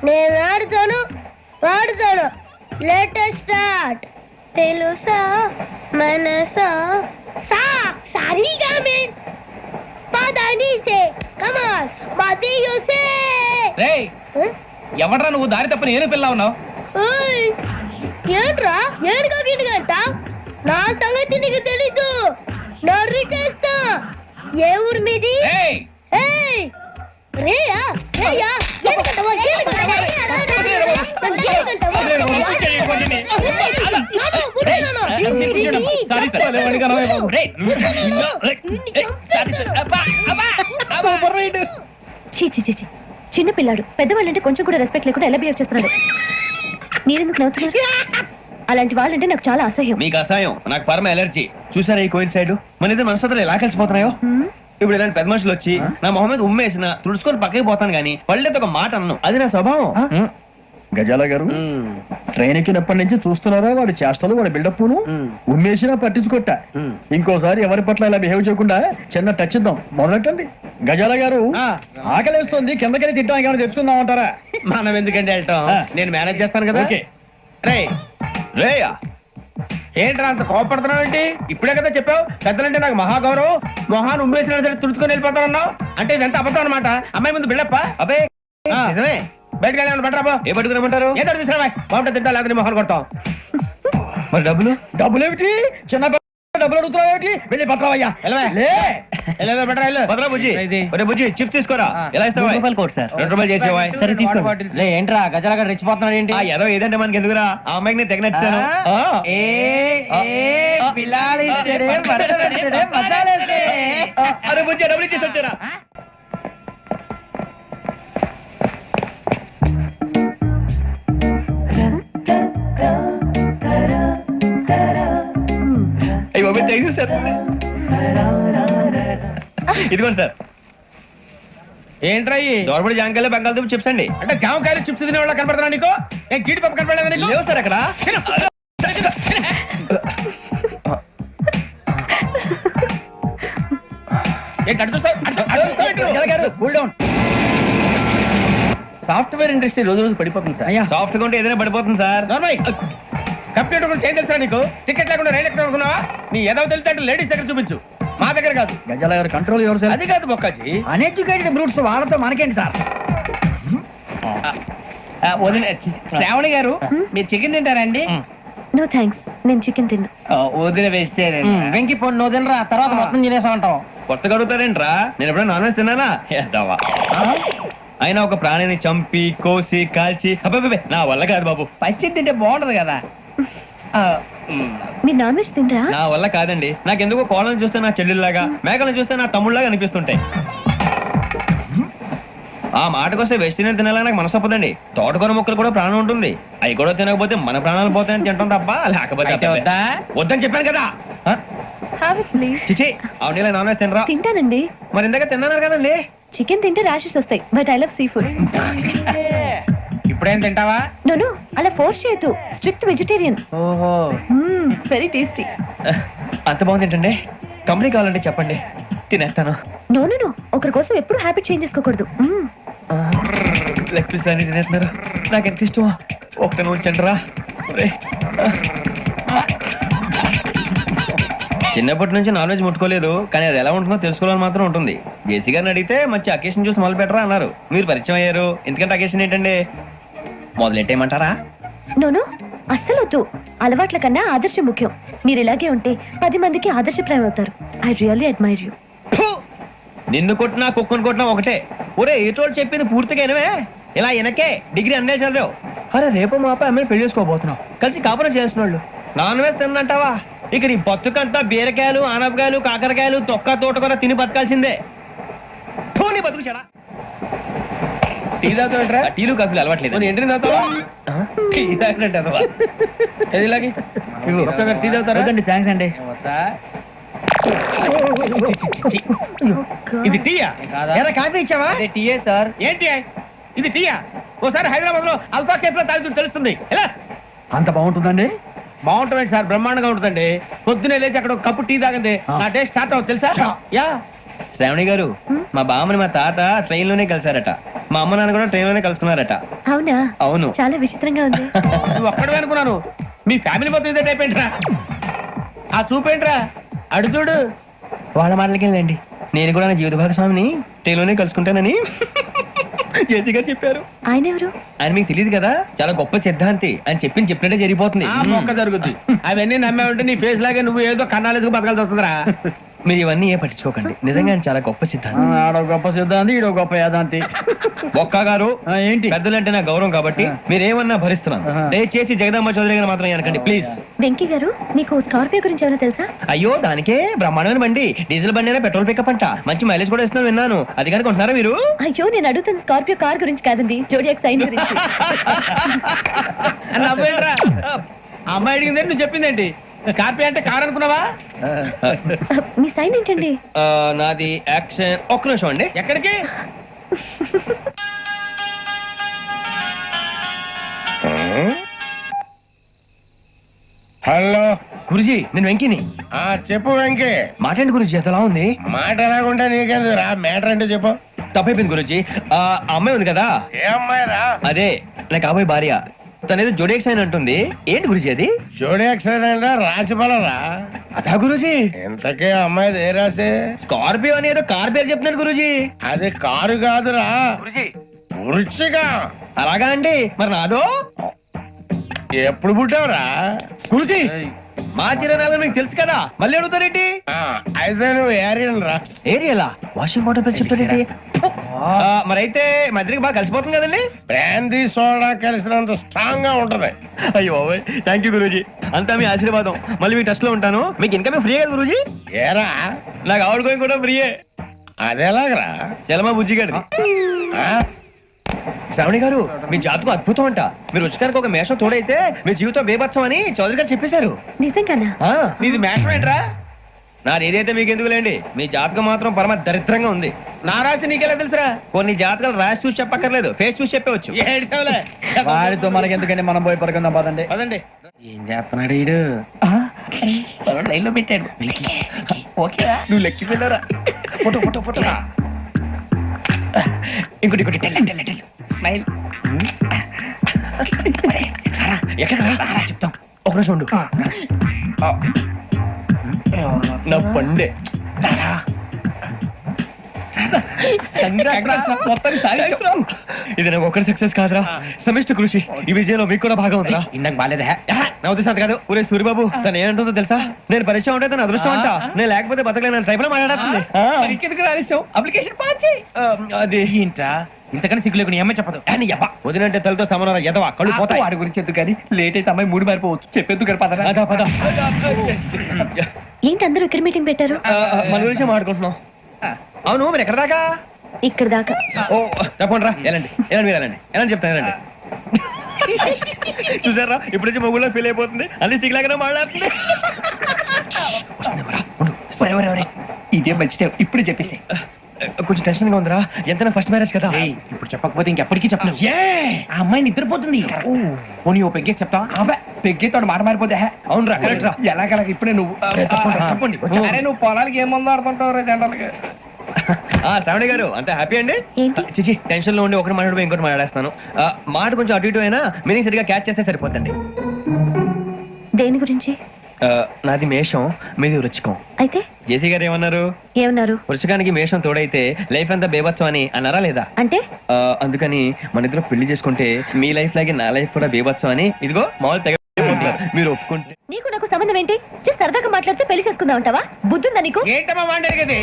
నేను ఆడుతాను, వాడుతాను. Latest start. తెలుసా మనసా సా సారీగా మెన్ పదని సే కమాన్ మదియో సే. రేయ్ ఎవడ్రా నువ్వు? దారి తప్పని ఏను పిల్ల ఉన్నావు? ఓయ్ ఏంట్రా ఏడుగా గిట్టుగంట? నా సంగతి నీకు తెలీదు. నరికేస్తా. ఏ ఊరు మీది? ఏయ్ ఏయ్ రేయా రేయా ఏడుకంటావా? చిన్న పిల్లాడు. పెద్దవాళ్ళంటే కొంచెం కూడా రెస్పెక్ట్ లేకుండా ఎలా బిహేవ్ చేస్తున్నాడు? మీరెందుకు నవ్వుతున్నారు? అలాంటి వాళ్ళంటే నాకు చాలా అసహ్యం. మీకు అసహాయం, నాకు పరమ ఎలర్జీ. చూసారా ఈ కోయిన్ సైడ్ మన ఇద్దరు మనస్తత్వాలు ఎలా కలిసిపోతున్నాయో. ఇప్పుడు ఇలాంటి పెద్ద మనుషులు వచ్చి నా మొహం మీద ఉమ్మేసిన తుడుచుకొని పక్కకి పోతాను గానీ వాళ్ళతో ఒక మాట అన్ను, అది నా స్వభావం. గజాల గారు ట్రైన్ ఎక్కినప్పటి నుంచి చూస్తున్నారా వాడి చేష్టలు, వాడి బిల్డప్ ఉమ్మేసినా పట్టించుకోట. ఇంకోసారి ఎవరి పట్ల ఇలా బిహేవ్ చేయకుండా చిన్న టచ్ ఇద్దాం, మొదలెట్టండి. గజాల గారు ఆకలేస్తుంది, కిందకెళ్ళి తిట్టానికి ఏమైనా తెచ్చుకుందాం అంటారా? మనం ఎందుకంటే వెళ్ళటం, నేను మేనేజ్ చేస్తాను కదా. ఓకే. రేయా ఏంట్రా అంత కోపడుతున్నావు ఏంటి? ఇప్పుడే కదా చెప్పావు పెద్దలంటే నాకు మహాగౌరవం, మొహాన్ని ఉమ్మేసిన సరే తుడుచుకొని వెళ్ళిపోతానన్నావు. అంటే ఇదంతా అబద్ధం అనమాట. అమ్మాయి ముందు బిళ్ళప్ప. అబ్బే నిజమే. బయటకు వెళ్ళామని బట్రాబో. ఏ పట్టుకురమ్మంటారు? ఏదో తీసుకురా బాగుంటుంది, తింటా లేదా మొహాన్ని కొడతాం. మరి డబ్బులు? డబ్బులు ఏమిటి? చిన్న డబ్బులు అడుగుతున్నావు ఏమిటి? వెళ్ళి పట్టరావయ్యా. బుజ్జి చిప్స్ తీసుకోరా. ఎలా ఇస్తావా? ₹2 చేసేవా? సరే తీసుకోండి. ఏంట్రా గజాల గారు రెచ్చిపోతున్నాడు ఏంటి? ఏదో ఏదంటే మనకి ఎందుకురా, ఆ అమ్మాయికి నేను తెగ నచ్చాను. అరే బుజ్జి డబ్బులు ఇచ్చేసి వచ్చారా? సార్ ఇదిగోండి సార్. ఏంట్రా దోరబడి జామకాయలు బంగాళదుంప చిప్స్ అండి. అంటే జామకాయలు చిప్స్ తినే వాళ్ళ కనపడుతున్నా నీకు? ఏం జీడిపప్పు కనపడలేదా నీకు? లేవు సార్ అక్కడ. సాఫ్ట్వేర్ ఇండస్ట్రీ రోజు రోజు పడిపోతుంది సార్. సాఫ్ట్ గా ఉంటే ఏదైనా పడిపోతుంది సార్. కంప్యూటర్ గురించి ఏం తెలుసా నీకు? టికెట్ లేకుండా రైలు ఎక్కడ అనుకున్నావా? నీ ఏదో తెలితే లేడీస్ దగ్గర చూపించు, మా దగ్గర కాదు. గజాల గారు కంట్రోల్ ఎవరు సార్? అది కాదు బొక్కాజీ, అన్ఎడ్యుకేటెడ్ బ్రూట్స్ వాళ్ళతో మనకేంటి సార్? శ్రావణి గారు మీరు చికెన్ తింటారండి? నో థ్యాంక్స్, నేను చికెన్ తిన్నా. వదిన వేస్తే వెంకి పొన్ను నువ్వు తినరా, తర్వాత మొత్తం తినేసా ఉంటాం. కొత్తగా అడుగుతారేంట్రా? నేను ఎప్పుడైనా నాన్ వెజ్ తిన్నానా? ఎద్దావా. అయినా ఒక ప్రాణిని చంపి కోసి కాల్చి అబ్బే నా వల్ల కాదు బాబు. పచ్చి తింటే బాగుంటది కదా. మీరు నాన్ వెజ్ తినరా? నా వల్ల కాదండి. నాకెందుకో కోళ్ళను చూస్తే నా చెల్లెల్లాగా, మేకలను చూస్తే నా తమ్ముళ్ళగా అనిపిస్తుంటాయి. ఆ మాటకొస్తే వెస్టిరియన్ తినాలని నాకు మనసు ఒప్పదండి. తోటకూర మొక్కలు కూడా ప్రాణం ఉంటుంది, అవి కూడా తినకపోతే మన ప్రాణాలు పోతాయని తింటాం తప్ప లేకపోతే వద్దని చెప్పాను కదా. చిచి అవునీ నాన్ వెజ్ తినరా? తింటానండి. మరి ఇందాక తిన్నాను కదండి. చికెన్ తింటే ర్యాషెస్ వస్తాయి, but I love sea food. ఇప్పుడేం తింటావా? నో అలా ఫోర్స్ చేయొద్దు, స్ట్రిక్ట్ వెజిటేరియన్. ఓహో, వెరీ టేస్టీ. అంత బాగుంది ఏంటండి? కంపెనీ కావాలంటే చెప్పండి, తినేస్తాను. నో ఒకరి కోసం ఎప్పుడు హ్యాబిట్ చేంజ్ చేసుకోకూడదు. లెగ్ పీస్ అన్ని తినేస్తున్నారు, నాకు ఎంత ఇష్టమో. ఒకటి ఉంచండి రా. చిన్నప్పటి నుంచి నాన్ వెజ్ ముట్టుకోలేదు, కానీ అది ఎలా ఉంటుందో తెలుసుకోవాలని మాత్రం ఉంటుంది. జేసీ గారిని అడిగితే మంచి అకేషన్ చూసి మొదలు పెట్టరా అన్నారు. మీరు పరిచయం అయ్యారు, ఎందుకంటే అకేషన్ ఏంటండి? మొదలెట్టేయమంటారా? నో అస్సలు వద్దు. అలవాట్ల కన్నా ఆదర్శం ముఖ్యం. మీరు ఇలాగే ఉంటే 10 మందికి ఆదర్శప్రాయం అవుతారు. I really admire you. నిన్ను కొట్టినా కుక్కను కొట్టినా ఒకటే. ఒరే ఏటోళ్ళు చెప్పింది పూర్తిగా వినవే. ఇలా వెనకే డిగ్రీ అన్నే చదివావు. అరే రేపు మా అబ్బాయి అమ్మని పెళ్లి చేసుకోబోతున్నావు, కలిసి కాపురం చేసిన వాళ్ళు నాన్ వెజ్ తిన్నంటావా? ఇక నీ బతుకంతా బీరకాయలు, ఆనపకాయలు, కాకరకాయలు, తొక్క తోట కూడా తిని బతకాల్సిందే. నీ బతుకు చెడా. టీ తాగుతావుంటారా? టీలు కాఫీలు అలవాట్లేదు. ఏంటి తాగుతావా? టీ తాగినట్టు అదవా. ఏది ఇలాగే టీ తాగుతారా? థ్యాంక్స్ అండి. ఇది టీయా? కాఫీ ఇచ్చావా? టీయే సార్. ఏంటి ఇది టీయా? ఓసారి హైదరాబాద్ లో అల్ఫా కేఫ్ లో తాగుతూ తెలుస్తుంది. ఎలా అంత బాగుంటుందండి? బాగుంటుంది సార్, బ్రహ్మాండంగా ఉంటుందండి. పొద్దునే లేచి అక్కడ ఒక కప్పు టీ తాగింది నా డే స్టార్ట్ అవుతుంది తెలుసా? యా శ్రావణి గారు, మా బామ్మని మా తాత ట్రైన్ లోనే కలిసారట, మా అమ్మ నాన్న కూడా ట్రైన్ లోనే కలుసుకున్నారట. అవునా? అవును. చాలా విచిత్రంగా ఉంది. నువ్వు ఒక్కడే అనుకున్నాను, మీ ఫ్యామిలీ మొత్తం ఇదే టైప్ ఏంట్రా? ఆ చూపేంట్రా అడు చూడు. వాళ్ళ మాటలకి వెళ్ళండి, నేను కూడా నా జీవిత భాగస్వామిని ట్రైన్ లోనే కలుసుకుంటానని జేసీ గారు చెప్పారు. ఆయన ఎవరు? ఆయన మీకు తెలియదు కదా, చాలా గొప్ప సిద్ధాంతి అని చెప్పినట్టే జరిగిపోతుంది. మొక్క జరుగుద్ది. అవన్నీ నమ్మే ఉంటే నీ ఫేస్ లాగే నువ్వు ఏదో కన్నాలేసుకు బతకాల్సి వస్తుందిరా. మీరు ఇవన్నీ ఏ పట్టించుకోకండి, నిజంగా ఆయన చాలా గొప్ప సిద్ధాంతి. ఆడో గొప్ప సిద్ధాంతి, ఈడో గొప్ప యాదాంతి. ఒక్క గారు ఏంటి? పెద్దలంటే నా గౌరవం కాబట్టి మీరేమన్నా భరిస్తున్నాను. దయచేసి జగదమ్మ చౌదరి గారు మాత్రం అనకండి ప్లీజ్. వెంకీ గారు, మీకు స్కార్పియో గురించి ఏమైనా తెలుసా? అయ్యో దానికే బ్రహ్మాండమైన బండి, డీజిల్ బండి అయినా పెట్రోల్ పికప్ అంట, మంచి మైలేజ్ కూడా ఇస్తున్నాను విన్నాను. అది కానీ కొంటున్నారా మీరు? అయ్యో నేను అడుగుతున్న స్కార్పియో కార్ గురించి కాదండి, జోడియాక్ సైన్ గురించి. అమ్మాయి అడిగింది నువ్వు చెప్పిందేంటి? స్కార్పియో అంటే కారు అనుకున్నావా? మీ సైన్ ఏంటండి? నాది యాక్షన్. ఒక్క నిమిషం అండి. ఎక్కడికి? హలో గురుజీ నేను వెంకిని. చెప్పు వెంకీ. మాట్లాడండి గురుజీ, ఎంతలా ఉంది? మాట ఎలాగుంటా నీకెందుకు రా, మ్యాటర్ అంటే చెప్పు. తప్పైపోయింది గురుజీ. ఆ అమ్మాయి ఉంది కదా, ఏ అమ్మాయి రా? అదే నా కాబోయే భార్య. తనేదో జోడేక్స్ అని అంటుంది. ఏంటి గురుజీ అది? జోడి యాక్సిడెంట్ రాసి రా. అదా గురుజీ? ఇంతకీ అమ్మాయి ఏ రాసి? స్కార్పియో అని ఏదో కార్ పేరు చెప్తున్నాడు గురుజీ. అది కారు కాదురా, వృచ్చిగా. అలాగా అండి, మరి నాదో? ఎప్పుడు పుట్టావురా? గురుజీ మా చిరనాలు మీకు తెలుసు కదా, మళ్ళీ అడుగుతారేంటి? అయితే నువ్వు ఏరియన్ రా. ఏరియలా? వాషింగ్ వాటర్ పేరు చెప్తారేంటి? మరైతే మా ఇద్దరికి బాగా కలిసిపోతుంది కదండి. బ్రాందీ సోడా కలిసినంత స్ట్రాంగ్ గా ఉంటది. అయ్యో థ్యాంక్ యూ గురూజీ, అంతా మీ ఆశీర్వాదం. మళ్ళీ మీ టచ్ లో ఉంటాను. మీకు ఇన్కమ్ ఫ్రీ కదా గురూజీ? ఏరా, నాకు ఆవిడ గోయింగ్ కూడా ఫ్రీయే. అదేలాగరా? చలమా బుజ్జి గారిది. శ్రావణి గారు, మీ జాతకు అద్భుతం అంట. మీరు రుచికారికి ఒక మేషం తోడైతే మీ జీవితం బేబత్సం అని చౌదరి గారు చెప్పేశారు. నిజంగానా? నీది మేషం ఏంట్రా? నాది ఏదైతే మీకు ఎందుకు లేండి, మీ జాతకం మాత్రం పరమ దరిద్రంగా ఉంది. నా రాసి నీకెలా తెలుసురా? కొన్ని జాతకాలు రాసి చూసి చెప్పక్కర్లేదు, ఫేస్ చూసి చెప్పవచ్చు. ఏడ్చావులే. వాడితో మనకి ఎందుకండి, మనం పోయి పడుకుందాం పదండి. పదండి. ఏం చేస్తున్నాడు వీడు? లైన్ లో పెట్టాడు. ఓకేరా, నువ్వు లెక్కిపోయినారా? Photo photo photo. ఇంకోటి ఇంకోటి టెల్ స్మైల్. ఎక్కడ చెప్తాం, ఒక నిమిషం ఉండు. నా పండే. ఇది నాకు ఒకరి సక్సెస్ కాదురా, సమిష్టి కృషి. ఈ విజయంలో మీకు కూడా భాగం ఉందిరా. ఇందాక బాగాలేదా? నా ఉద్దేశం అంత కాదు. ఊరే సూర్యబాబు, తను ఏమంటుందో తెలుసా? నేను పరిచయం ఉంటే తన అదృష్టం అంట. నేను లేకపోతే బతకలేను ట్రైబ్ లో మాట్లాడుతుంది. ఇంకెందుకు రాలేసావు? అప్లికేషన్ పాస్ చేయి. అది ఏంట్రా ఇంతకన్నా సిగ్గు లేకుండా ఏమై చెప్పదు. వదినంటే తలతో సమానం ఎదవా, కళ్ళు పోతాయి. వాడి గురించి ఎందుకు కానీ, లేట్ అయితే అమ్మాయి మూడు మారిపోవచ్చు. చెప్పేందుకు గారు పద. అదా పద. ఏంటి అందరూ ఇక్కడ మీటింగ్ పెట్టారు? మన గురించి మాట్లాడుకుంటున్నాం. అవును, మీరు ఎక్కడ దాకా? ఇక్కడ దాకా. ఓ తప్పకుండా రా, వెళ్ళండి వెళ్ళండి, మీరు వెళ్ళండి వెళ్ళండి, చెప్తాను వెళ్ళండి. చూసారా, ఇప్పుడు నుంచి మొగుల్లో ఫీల్ అయిపోతుంది, అన్ని సిగ్లాగానే మాట్లాడుతుంది. ఇదే మంచిదే, ఇప్పుడు చెప్పేసి. కొంచెం టెన్షన్ గా ఉందిరా, ఎంతైనా ఫస్ట్ మ్యారేజ్ కదా. ఇప్పుడు చెప్పకపోతే ఇంకెప్పటికీ చెప్పలేవు. ఆ అమ్మాయి నిద్రపోతుంది. పోనీ ఓ పెగ్గేసి చెప్తావా? అబ్బా, పెగ్గేతో మాట మారిపోతే. అవునరా, కరెక్ట్ రా. ఎలాగలా ఇప్పుడే నువ్వు తప్పండి. అరే నువ్వు పొలాలకి ఏం మందు ఆడుతుంటావు రే జనరల్గా. శ్రావణి గారు, అంతే హ్యాపీ అండి? ఏంటి? చిచి, టెన్షన్ లో ఉండి ఒకటి మాట్లాడిపోయి ఇంకోటి మాట్లాడేస్తాను. మాట కొంచెం అటు ఇటు అయినా మీనింగ్ సరిగా క్యాచ్ చేస్తే సరిపోతండి. దేని గురించి? నాది మేషం, మీది వృచ్చికం. అయితే జేసీ గారు ఏమన్నారు? ఏమన్నారు? వృచ్చికానికి మేషం తోడైతే లైఫ్ అంతా బేబత్సం అని అన్నారా లేదా? అంటే అందుకని మన ఇద్దరు పెళ్లి చేసుకుంటే మీ లైఫ్ లాగే నా లైఫ్ కూడా బేబత్సం అని, ఇదిగో మామూలు తెగ మీరు ఒప్పుకుంటే. నీకు నాకు సంబంధం ఏంటి? సరదాగా మాట్లాడితే పెళ్లి చేసుకుందాం అంటావా? బుద్ధుందా నీకు? ఏంటమ్మా మాట్లాడేది?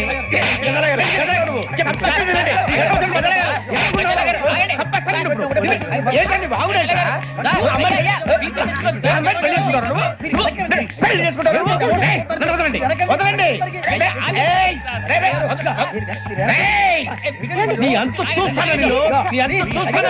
ఏంటండి బాగుండేట? పెళ్లి చేసుకుంటారు నువ్వు? వదలండి, వదలండి. నీ అంత చూస్తాను నేను, నీ అంత చూస్తాను.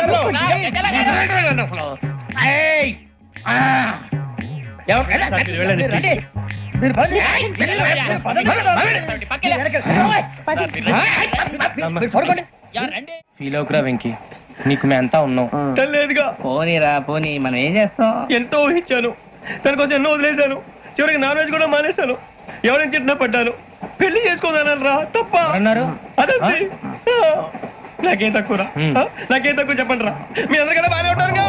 ఫీల్ అవుకురా వెంకీ, నీకు మేము అంతా ఉన్నాం. లేదుగా. పోనీరా పోనీ, మనం ఏం చేస్తాం? ఎంతో ఊహించాను, తన కోసం ఎన్నో వదిలేశాను. చివరికి నాన్ వెజ్ కూడా మానేశాను. ఎవరైనా తిట్టినా పడ్డాను. పెళ్లి చేసుకుందానని రా, తప్ప అన్నారు. అదంతే. నాకేం తక్కువరా? నాకేం తక్కువ చెప్పండి రా. మీ అందరికన్నా బాగానే ఉంటారుగా.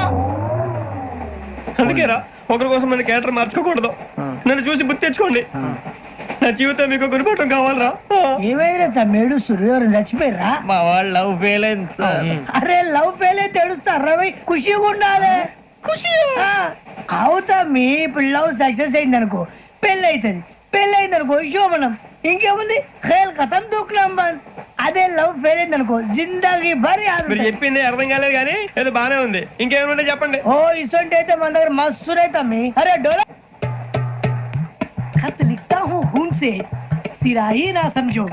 అందుకేరా, ఒకరి కోసం మన క్యారెక్టర్ మార్చుకోకూడదు. నన్ను చూసి గుర్తు తెచ్చుకోండి. నా జీవితం మీకు గురిపటం కావాలరా. ఏమైనా తమ్మేడు సూర్యవరం చచ్చిపోయిరా? మా వాళ్ళు లవ్ ఫెయిల్ అయింది సార్. అరే లవ్ ఫెయిల్ అయితే ఏడుస్తారా? ఖుషిగా ఉండాలి. ఖుషి అవుతా. మీ ఇప్పుడు లవ్ సక్సెస్ అయింది అనుకో, పెళ్ళి అవుతుంది. పెళ్ళి అయింది అనుకో శోభనం. ఇంకేముంది, ఖేల్ కథం దూకునాం బంద్. అదే లవ్ ఫెయిల్ అయింది అనుకో, జిందాగీ భారీ. మీరు చెప్పింది అర్థం కాలేదు కానీ ఏదో బానే ఉంది. ఇంకేమైనా చెప్పండి. ఓ ఇసొంటి అయితే మన దగ్గర మస్తు రైతా మీ. అరే డోలా खत लिखता हूँ खून से, सिरा ही ना समझो,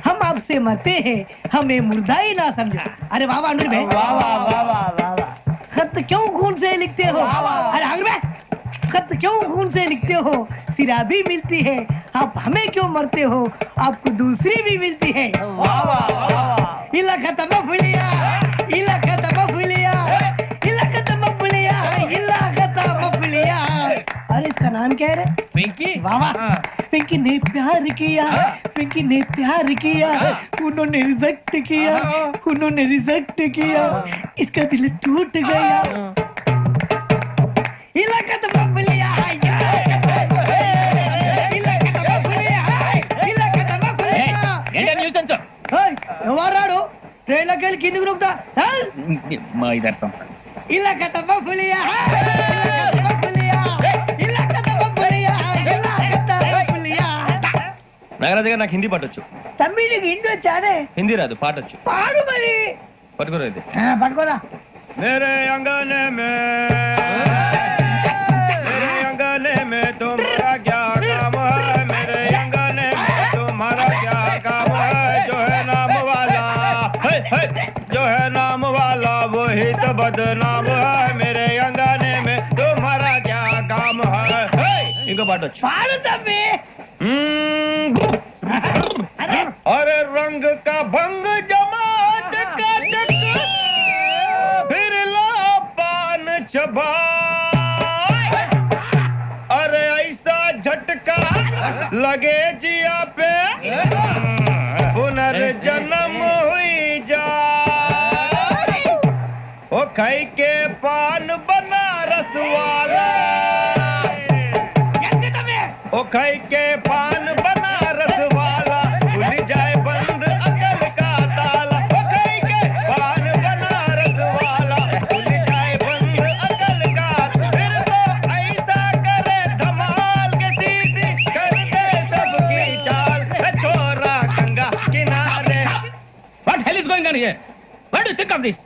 हम आपसे मरते हैं, हमें मुर्दा ही ना समझो. अरे वाह वाह अनुर भाई, वाह वाह वाह वाह वाह. खत क्यों खून से लिखते हो? अरे अनुर भाई, खत क्यों खून से लिखते हो सिरा भी मिलती है आप हमें क्यों मरते हो आपको दूसरी भी मिलती है इला खत्म फुलिया इला खत्म फुलिया इला खत्म फुलिया इला खत्म फुलिया। अरे इसका नाम क्या है रे? पिंकी वाह वाह पिंकी ने प्यार किया पिंकी ने प्यार किया उन्होंने रिजेक्ट किया उन्होंने रिजेक्ट किया इसका दिल टूट गया इलाका तो बबलिया इलाका तो बबलिया इलाका तो बबलिया ఎవరాడు ట్రైన్ లోకి వెళ్ళి కిందికి నొక్కుతా మా ఇదర్శం ఇలాకా तो बबलिया इलाका तो बबलिया इलाका तो बबलिया इलाका तो बबलिया। నాగరాజు గారు నాకు హిందీ పాటొచ్చు. తమ్మి నీకు హిందీ వచ్చానే? హిందీ రాదు, పాటొచ్చు. పాడు మరి. పట్టుకోరా ఇది. పట్టుకోరా. मेरे अंगने में तुम्हारा क्या काम है मेरे अंगने में तुम्हारा क्या काम है जो है नाम वाला जो है नाम वाला वही तो बदनाम है मेरे अंगने में तुम्हारा क्या काम है इनको पाटो पाड़ो तम्मी अरे रंग का भंग जमात का चक फिर ला पान चबा अरे ऐसा झटका लगे जिया पे पुनर्जन्म हुई जा ओ खाई के पान बनारस वाला ओ खाई के पान बनारस वाला खुल जाए बंद अकल का ताला ओ खाई के पान बनारस वाला खुल जाए बंद अकल का फिर तो ऐसा करे धमाल के सीधी कर दे सबकी चाल छोरा गंगा किनारे What hell is going on here? What do you think of this?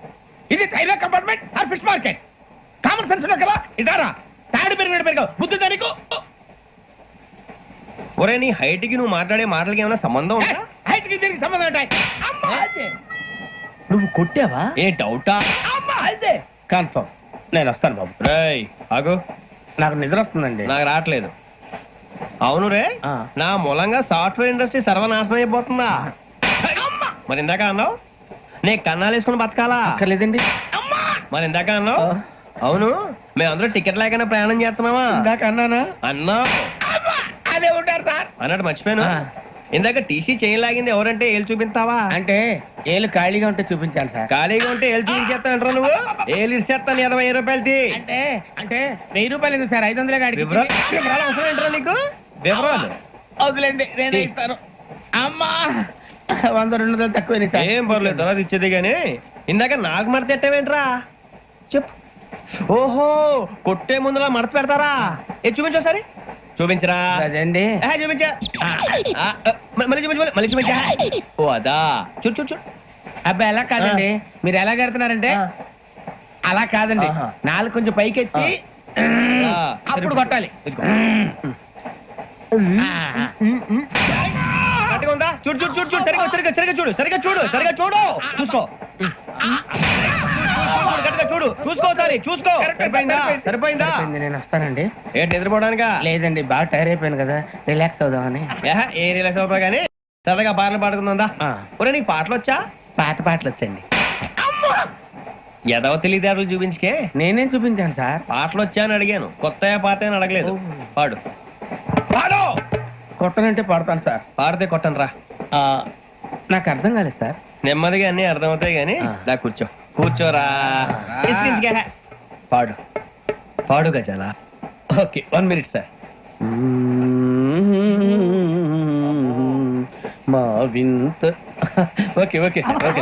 Is it railway compartment or fish market? Common sense ఉన్నా కదా ఇదారా తాడి పెరిగాడు బుద్ధి దానికి ఒరే నీ హైట్ కి నువ్వు మాట్లాడే మాటలకి ఏమైనా సంబంధం ఉందా హైట్ కి దీనికి సంబంధం ఉంటాయి అమ్మా అదే నువ్వు కొట్టావా? ఏ డౌటా అమ్మా అదే కన్ఫర్మ్ నేను వస్తాను బాబు రేయ్ ఆగు నాకు నిద్ర వస్తుందండి నాకు రావట్లేదు అవును రే నా మూలంగా సాఫ్ట్వేర్ ఇండస్ట్రీ సర్వనాశనం అయిపోతుందా మరి ఇందాక అన్నావు నే కన్నాలు వేసుకుని బతకాలా అక్కర్లేదండి మరి ఇందాక అన్నావు అవును మేమందరూ టికెట్ లేకుండా ప్రయాణం చేస్తున్నావా ఇందాక అన్నానా అన్నా అదే ఉంటారు సార్ అన్నట్టు మర్చిపోయాను ఇందాక టీసీ చేయి లాగింది ఎవరంటే ఏళ్ళు చూపిస్తావా అంటే ఏళ్ళు ఖాళీగా ఉంటే చూపించాలి సార్ ఖాళీగా ఉంటే ఏళ్ళు చూపించేస్తానంటారా నువ్వు ఏళ్ళు ఇచ్చేస్తాను 20 రూపాయలది అంటే అంటే 1000 రూపాయలు ఎందుకు సార్ 500 గాడికి వివరాలు అవసరం ఏంటరా నీకు వివరాలు వదిలేండి నేనే ఇస్తాను అమ్మా 100-200 తక్కువ సార్ ఏం పర్లేదు తర్వాత ఇచ్చేది గానీ ఇందాక నాకు మడత ఎట్టవేంట్రా చెప్పు ఓహో కొట్టే ముందులా మడత పెడతారా ఏ చూపించు ఒకసారి చూపించరా అదండి చూపించా మళ్ళీ చూపించు మళ్ళీ చూపించా ఓ అదా చూడు చూడు చూడు అబ్బాయి ఎలా కాదండి మీరు ఎలా కడుతున్నారంటే అలా కాదండి నాలుగు కొంచెం పైకెత్తి అప్పుడు కొట్టాలి కరెక్ట్గా ఉందా చూడు చూడు చూడు చూడు సరిగా సరిగా సరిగా చూడు సరిగా చూడు సరిగా చూడు చూసుకో చూడు చూసుకో సారి చూసుకో సరిపోయిందా సరిపోయిందా నేను వస్తానండి ఏంటి నిద్రపోవడానికా లేదండి బాగా టైర్ అయిపోయాను కదా రిలాక్స్ అవుదామని ఏ రిలాక్స్ అవుతావు కానీ సరదాగా పాటలు పాడుకుందా ఒరే నీకు పాటలు వచ్చా పాత పాటలు వచ్చండి ఎదవ తెలివితేటలు చూపించుకే నేనేం చూపించాను సార్ పాటలు వచ్చా అని అడిగాను కొత్త పాత అని అడగలేదు పాడు పాడు కొట్టనంటే పడతాను సార్ పాడితే కొట్టను రా నాకు అర్థం కాలేదు సార్ నెమ్మదిగా అన్ని అర్థమవుతాయి కానీ దా కూర్చో కూర్చోరా ఇసుకించుకే పాడు పాడు గజాల ఓకే 1 మినిట్ సార్ మా వింత ఓకే ఓకే సార్ ఓకే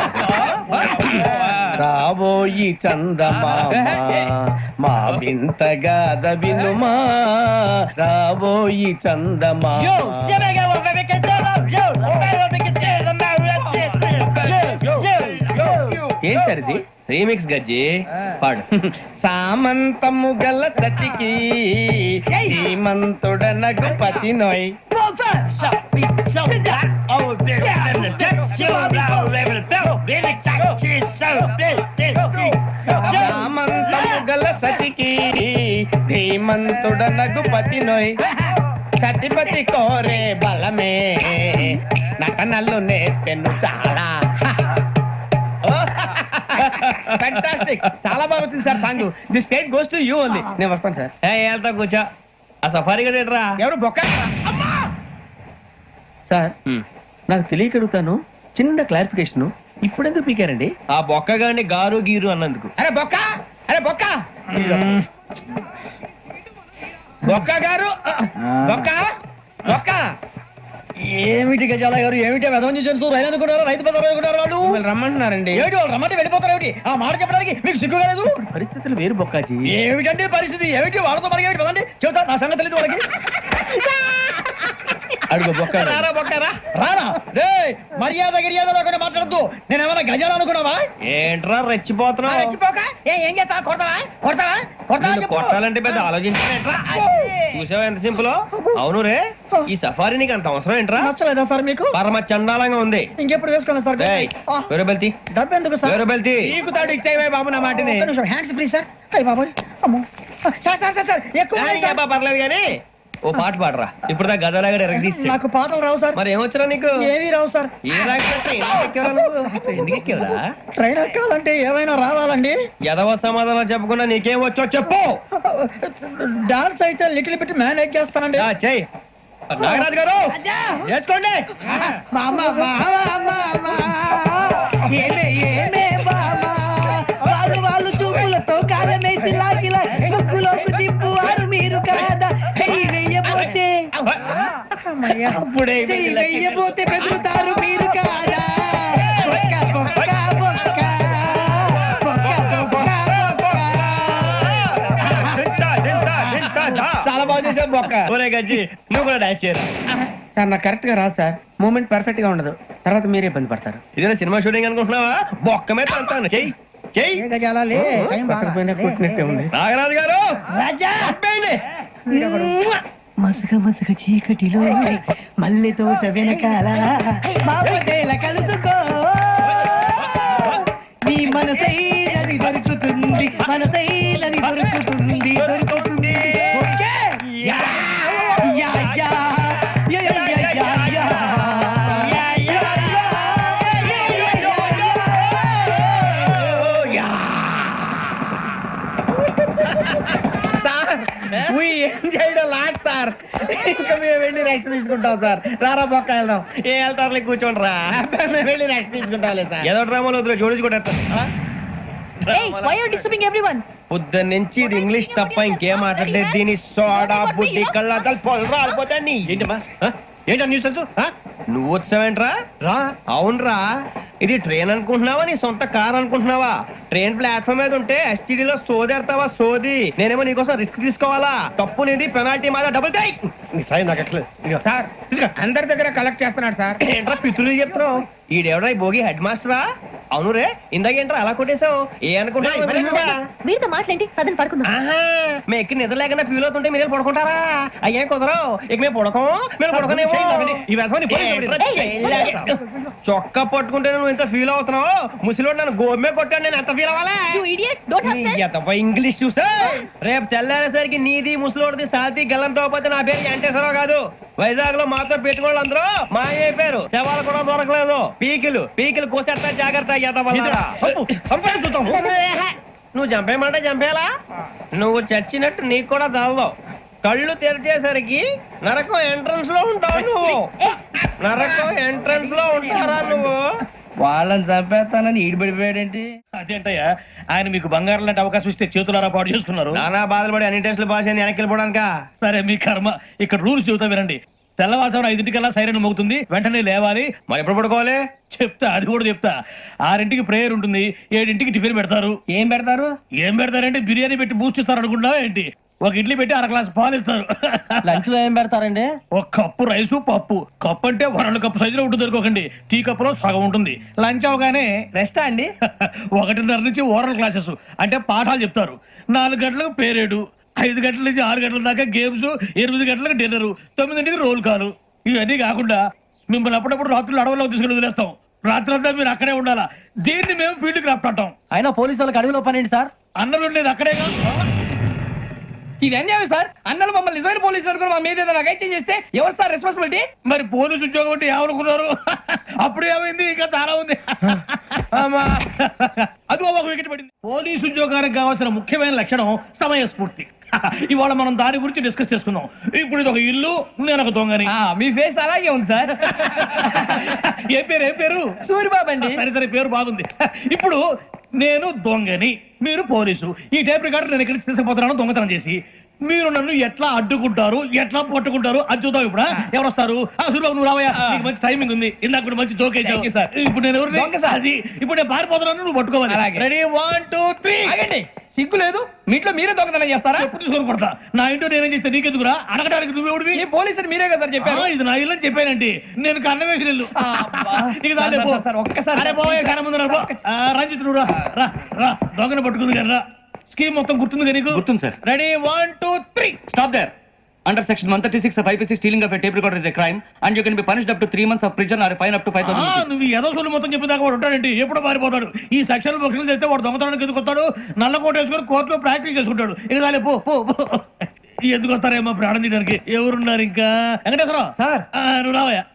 రాబోయి చందమామ మా వింత గాథ వినుమా రాబోయి చందమామ ఏం సార్ ఇది రీమిక్స్ గజ్జి పాడు సామంతము గల సతికి శ్రీమంతుడనగు పతి నోయ్ సామంతము గల సతికి శ్రీమంతుడనగు పతి నోయ్ సతిపతి కోరే బలమే నటనలు నేర్పెను చాలా. ఫ్యాంటాస్టిక్, చాలా బాగా వచ్చింది sir song. The state goes to you only. నేను వస్తాను సార్. వెళ్తా కూర్చో. ఆ సఫారీ గడేట్రా ఎవరు బొక్క? సార్ నాకు తెలియక అడుగుతాను, చిన్న క్లారిఫికేషన్. ఇప్పుడెందుకు పీకారండి? ఆ బొక్క గాని గారు గీరు అన్నందుకు. అరే బొక్క, అరే బొక్క, బొక్క గారు, బొక్క బొక్క. ఏమిటి గజాల గారు, ఏమిటి వెదవం చూసాను రైలు అనుకున్నారు, రైతు బజార్ అనుకున్నారు వాళ్ళు. మిమ్మల్ని రమ్మంటున్నారండి. ఏమిటి వాళ్ళు రమ్మంటే వెళ్ళిపోతారు ఏమిటి? ఆ మాట చెప్పడానికి మీకు సిగ్గు కాలేదు? పరిస్థితులు వేరు బొక్కాజీ. ఏమిటంటే పరిస్థితి ఏమిటి? వాళ్ళతో మనకి ఏమిటి పదండి, చెబుతా నా సంగతి తెలియదు వాళ్ళకి. అడుగు బొక్క. రారా బొక్కరా. రానా రే, మర్యాద గిర్యాద లేకుండా మాట్లాడద్దు. నేను ఏమైనా గజాలు అనుకున్నావా? ఏంట్రా రెచ్చిపోతున్నావు? ఏం చేస్తా? కొడతావా కొడతావా కొడతావా నిన్ను చెప్పు. కొట్టాలంటే పెద్ద ఆలోచించా. చూసావా ఎంత సింపుల్? అవును రే, ఈ సఫారీ నీకు అంత అవసరం ఏంట్రా? నచ్చలేదా సార్ మీకు? పరమ చండాలంగా ఉంది. ఇంకెప్పుడు వేసుకోండి సార్. ఏయ్, వేరే బెల్తి, డబ్బు ఎందుకు సార్? వేరే బెల్తి. నీకు తాడు ఇచ్చేవే బాబు నా మాటని. Hands please sir. అయ్య బాబోయ్, అమ్మో. సార్ సార్ సార్ సార్ ఎక్కువ ఉన్నాయి సార్. పర్లేదు కానీ ఓ పాట పాడరా. ఇప్పుడు దా గదలాగడ ఎరగదీసి. నాకు పాటలు రావు సార్. మరి ఏమొచ్చరా నీకు? ఏమీ రావు సార్. ఏ రాకపోతే ఎందుకు ఎక్కేవరా? ట్రైన్ ఎక్కాలంటే ఏమైనా రావాలండి. ఎదవ సమాధానం చెప్పకుండా నీకేం వచ్చో చెప్పు. డాన్స్ అయితే లిటిల్ బిట్ మేనేజ్ చేస్తానండి. చెయ్యి నాగరాజు గారు, చేసుకోండి. ఏమే ఏమే బామా, వాళ్ళు వాళ్ళు చూపులతో కారమేసి లాగిలా ముక్కులోకి తిప్పువారు మీరు కాదా? చెయ్యి వెయ్యబోతే చెయ్యి వెయ్యబోతే బెదురుతారు మీరు కాదా? బొక్క బొక్క బొక్క బొక్క బొక్క బొక్క. చాలా బాగా చేసావు బొక్క. ఒరే గజ్జి, నువ్వు కూడా డాన్స్ చేయరా. సార్ నాకు కరెక్ట్ గా రాదు సార్. మూమెంట్ పర్ఫెక్ట్ గా ఉండదు, తర్వాత మీరే ఇబ్బంది పడతారు. ఇదేనా సినిమా షూటింగ్ అనుకుంటున్నావా? బొక్క మీద అంటాను. చెయ్యి చెయ్యి. ఏ గజాలాలే, టైం బాగా. కొట్టినట్టే ఉంది. నాగరాజు గారు రాజా ఆపేయండి. మసక మసక చీకటిలో మల్లె తోట వెనకాల బాపతేల కలుసుకో, నీ మనసైనది దొరుకుతుంది, మనసైనది దొరుకుతుంది, దొరుకుతుంది. Okay? Yeah yeah yeah yeah yeah yeah yeah yeah. Lot sir. ఇంకా మేము వెళ్ళి రెక్స్ తీసుకుంటాం సార్. రారా బొక్క వెళ్దాం. ఏ వెళ్తారులే, కూర్చోండి రా. మేము వెళ్ళి రెక్స్ తీసుకుంటాంలే సార్. ఏదో డ్రామాలో వద్దులే, జోడించుకుంటా. why are you disturbing everyone? పొద్దున్న నుంచి ఇది ఇంగ్లీష్ తప్ప ఇంకేం మాట్లాడలేదు. దీని సోడా బుద్ధి కళ్ళ పొలు రాలిపోతా. నీ ఏంటమ్మా ఏంటా న్యూస్ నువ్వు వచ్చావేంట్రా? రా. అవునరా, ఇది ట్రైన్ అనుకుంటున్నావా నీ సొంత కార్ అనుకుంటున్నావా? ట్రైన్ ప్లాట్ఫామ్ మీద ఉంటే ఎస్టీడీలో సోదేడతావా సోది? నేనేమో నీకోసం రిస్క్ తీసుకోవాలా? తప్పు నీది, పెనాల్టీ మాదా, డబుల్ టై. సార్ అందరి దగ్గర కలెక్ట్ చేస్తున్నాడు సార్. ఏంట్రా పితులు చెప్తున్నావు? ఈడెవడ్రా ఈ భోగి హెడ్ మాస్టరా? అవును రే, ఇందాకేంట్రా అలా కొట్టేశావు? ఏ అనుకుంటున్నావు? వీరితో మాట్లాడి పదని పడుకుందాం. మేము ఎక్కి నిద్ర లేకుండా ఫీల్ అవుతుంటే మీరు పడుకుంటారా? అయ్యేం కుదరవు. ఇక మేము పడుకోం, మేము పడుకోనేమో. చొక్కా పట్టుకుంటే నువ్వు ఎంత ఫీల్ అవుతున్నావు? ముసలివాడు నన్ను గోమే కొట్టాడు, నేను ఎంత ఫీల్ అవ్వాలా? You idiot, don't have sense. English చూసా. రేపు తెల్లారేసరికి నీది ముసలోడిది సాతి గల్లంతో పోతే నా పేరు వెంకటేశ్వరరావు కాదు. వైజాగ్ లో మాతో పెట్టుకోవాలి అందరూ మాయైపోయారు. శవాలు కూడా దొరకలేదు. పీకిలు కోసేస్తా, జాగ్రత్త. నువ్వు చంపేయమంటే చంపేలా? నువ్వు చచ్చినట్టు నీకు కూడా తగదు. కళ్ళు తెరిచేసరికి నరకం ఎంట్రన్స్ లో ఉంటావు నువ్వు. నరకం ఎంట్రన్స్ లో ఉంటారా నువ్వు? వాళ్ళని చంపేస్తానని ఈడిపడిపోయాడేంటి? అదేంటయ్యా, ఆయన మీకు బంగారం లాంటి అవకాశం ఇస్తే చేతులారా పాటు చేసుకున్నారు. నానా బాధలు పడి అన్ని టెస్టులు పాస్ అయింది, వెనక్కి వెళ్ళిపోవడానికా? సరే మీ కర్మ. ఇక్కడ రూల్స్ చెబుతా వినండి. తెల్లవారుజామున 5:00కల్లా సైరన్ మోగుతుంది, వెంటనే లేవాలి. మరి ఎప్పుడు పడుకోవాలి? చెప్తా, అది కూడా చెప్తా. 6ంటికి ప్రేయర్ ఉంటుంది, 7ంటికి టిఫిన్ పెడతారు. ఏం పెడతారు? ఏం పెడతారంటే బిర్యానీ పెట్టి బూస్ట్ ఇస్తారు అనుకుంటా ఏంటి? ఒక ఇడ్లీ పెట్టి 1 గ్లాస్ పాలు ఇస్తారు. లంచ్ లో ఏం పెడతారండి? ఒక కప్పు రైసు, పప్పు. కప్పు అంటే 1/2 కప్పు సైజులో ఉంటుంది అనుకోకండి. టీ కప్పులో సగం ఉంటుంది. లంచ్ అవగానే రెస్టా అండి? 1:30 నుంచి ఓరల్ క్లాసెస్ అంటే పాఠాలు చెప్తారు. 4 గంటలకు పేరేడు, 5 గంటల నుంచి 6 గంటల దాకా గేమ్స్, 8 గంటలకు డిన్నర్, 9ంటికి రోల్ కాలు. ఇవన్నీ కాకుండా మిమ్మల్ని అప్పుడప్పుడు రాత్రులు అడవుల్లో తీసుకుని వదిలేస్తాం. రాత్రి అంతా మీరు అక్కడే ఉండాలా. దీన్ని మేము ఫీల్డ్ క్రాఫ్ట్ అంటాం. అయినా పోలీసు వాళ్ళకి అడవిలో పని ఏంటి సార్? అన్నలు ఉండేది అక్కడే కాదు. ఇది అన్యాయం సార్. అన్నలు మమ్మల్ని నిజమైన పోలీసులు అనుకుని మా మీద ఏదైనా నగైత్యం చేస్తే ఎవరు సార్ రెస్పాన్సిబిలిటీ? మరి పోలీసు ఉద్యోగం అంటే ఏమనుకున్నారు? అప్పుడు ఏమైంది, ఇంకా చాలా ఉంది. అది ఒక వికెట్ పడింది. పోలీసు ఉద్యోగానికి కావాల్సిన ముఖ్యమైన లక్షణం సమయస్ఫూర్తి. ఇవాళ మనం దాని గురించి డిస్కస్ చేసుకుందాం. ఇప్పుడు ఇది ఒక ఇల్లు, నేను ఒక దొంగని. మీ ఫేస్ అలాగే ఉంది సార్. ఏ పేరు? సూరిబాబు అండి. సరే పేరు బాగుంది. ఇప్పుడు నేను దొంగని, మీరు పోలీసు. ఈ టైప్ రికార్డు నేను ఎక్కడికి తీసుకుపోతున్నాను దొంగతనం చేసి. మీరు నన్ను ఎట్లా అడ్డుకుంటారు, ఎట్లా పట్టుకుంటారు అది చూద్దాం. ఇప్పుడు ఎవరు వస్తారు? సూరిబాబు నువ్వు రావయ్యా, నీకు మంచి టైమింగ్ ఉంది. ఇందాక కూడా మంచి జోక్ వేసావు సార్. ఇప్పుడు నేను ఎవరు? అది ఇప్పుడు నేను పారిపోతున్నాను, నువ్వు పట్టుకోవాలి. రెడీ 1 2 3. ఆగండి, సిగ్గు లేదు? మీ ఇంట్లో మీరే దొంగతనం చేస్తారా? ఎప్పుడు తీసుకొని కొడతా. నా ఇంట్లో నేనేం చేస్తే నీకెందుకురా? అడగడానికి నువ్వెవడివి? ఈ పోలీసులు మీరే కదా సార్ చెప్పారు. ఇది నా ఇల్లు అని చెప్పానండి. నేను కన్న వేసిన ఇల్లు. ఒక్కసారి కన్న ముందు రంజిత్ నువ్వు రా దొంగను పట్టుకుంది కదా. స్కీమ్ మొత్తం గుర్తుంది నీకు? గుర్తుంది sir. Ready 1 2 3. Stop there. Under section 136 of IPC, stealing of a tape recorder is a crime and you can be punished up to 3 months of prison or a fine up to 5,000 rupees. నువ్వు ఏదో సొల్లు మొత్తం చెప్పేదాకా వాడు ఉంటాడండి. ఎప్పుడు పారిపోతాడు. ఈ సెక్షన్ బొక్షలు చేస్తే వాడు దొంగతనానికి ఎందుకు వస్తాడు? నల్ల కోట వేసుకొని కోర్టులో ప్రాక్టీస్ చేసుకుంటాడు. ఇక చాలే పో. ఎందుకు వస్తారేమో ప్రాణం తీయడానికి. ఎవరున్నారు ఇంకా? వెంకటేశ్వరరావు సార్, నువ్వు రావయ్యా.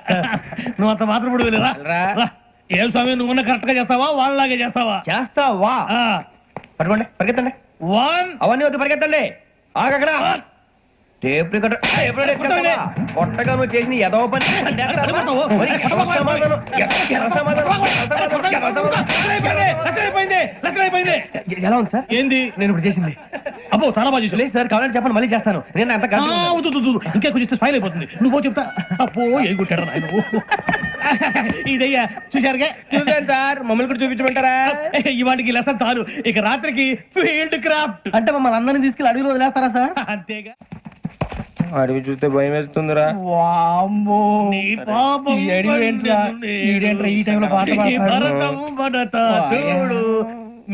నువ్వు అంత మాత్రం ఇప్పుడు వెళ్ళిరా. ఏం స్వామి, నువ్వున్న కరెక్ట్ గా చేస్తావా వాళ్ళలాగే చేస్తావా? చేస్తావా? పట్టుకోండి, పరిగెత్తండి. 1 అవన్నీ వద్దు, పరిగెత్తండి. ఆగక్కడ టేప్ రికార్డర్ కొట్టగా నువ్వు చేసిన ఎదవ పని. ఎలా ఉంది సార్? ఏంది నేను ఇప్పుడు చేసింది? అబ్బో చాలా బాగా చేసావు. లేదు సార్, కావాలంటే చెప్పండి, మళ్ళీ చేస్తాను. నేను అంత ఇంకా కొంచెం స్మైల్ అయిపోతుంది. నువ్వు చెప్తా. అబ్బో ఏ కొట్టాడు నాయన. ఇదయ్యా చూశారుగా? చూసాను సార్, మమ్మల్ని కూడా చూపించమంటారా? ఇవాటికి లెసన్ చాలు. ఇక రాత్రికి ఫీల్డ్ క్రాఫ్ట్. అంటే మమ్మల్ని అందరినీ తీసుకెళ్ళి అడవిలో వదిలేస్తారా సార్? అంతేగా. అడవి చూస్తే భయం వేస్తుందిరా. నీ పాపం ఈ టైంలో పాట ఈ భరతం భరత చూడు.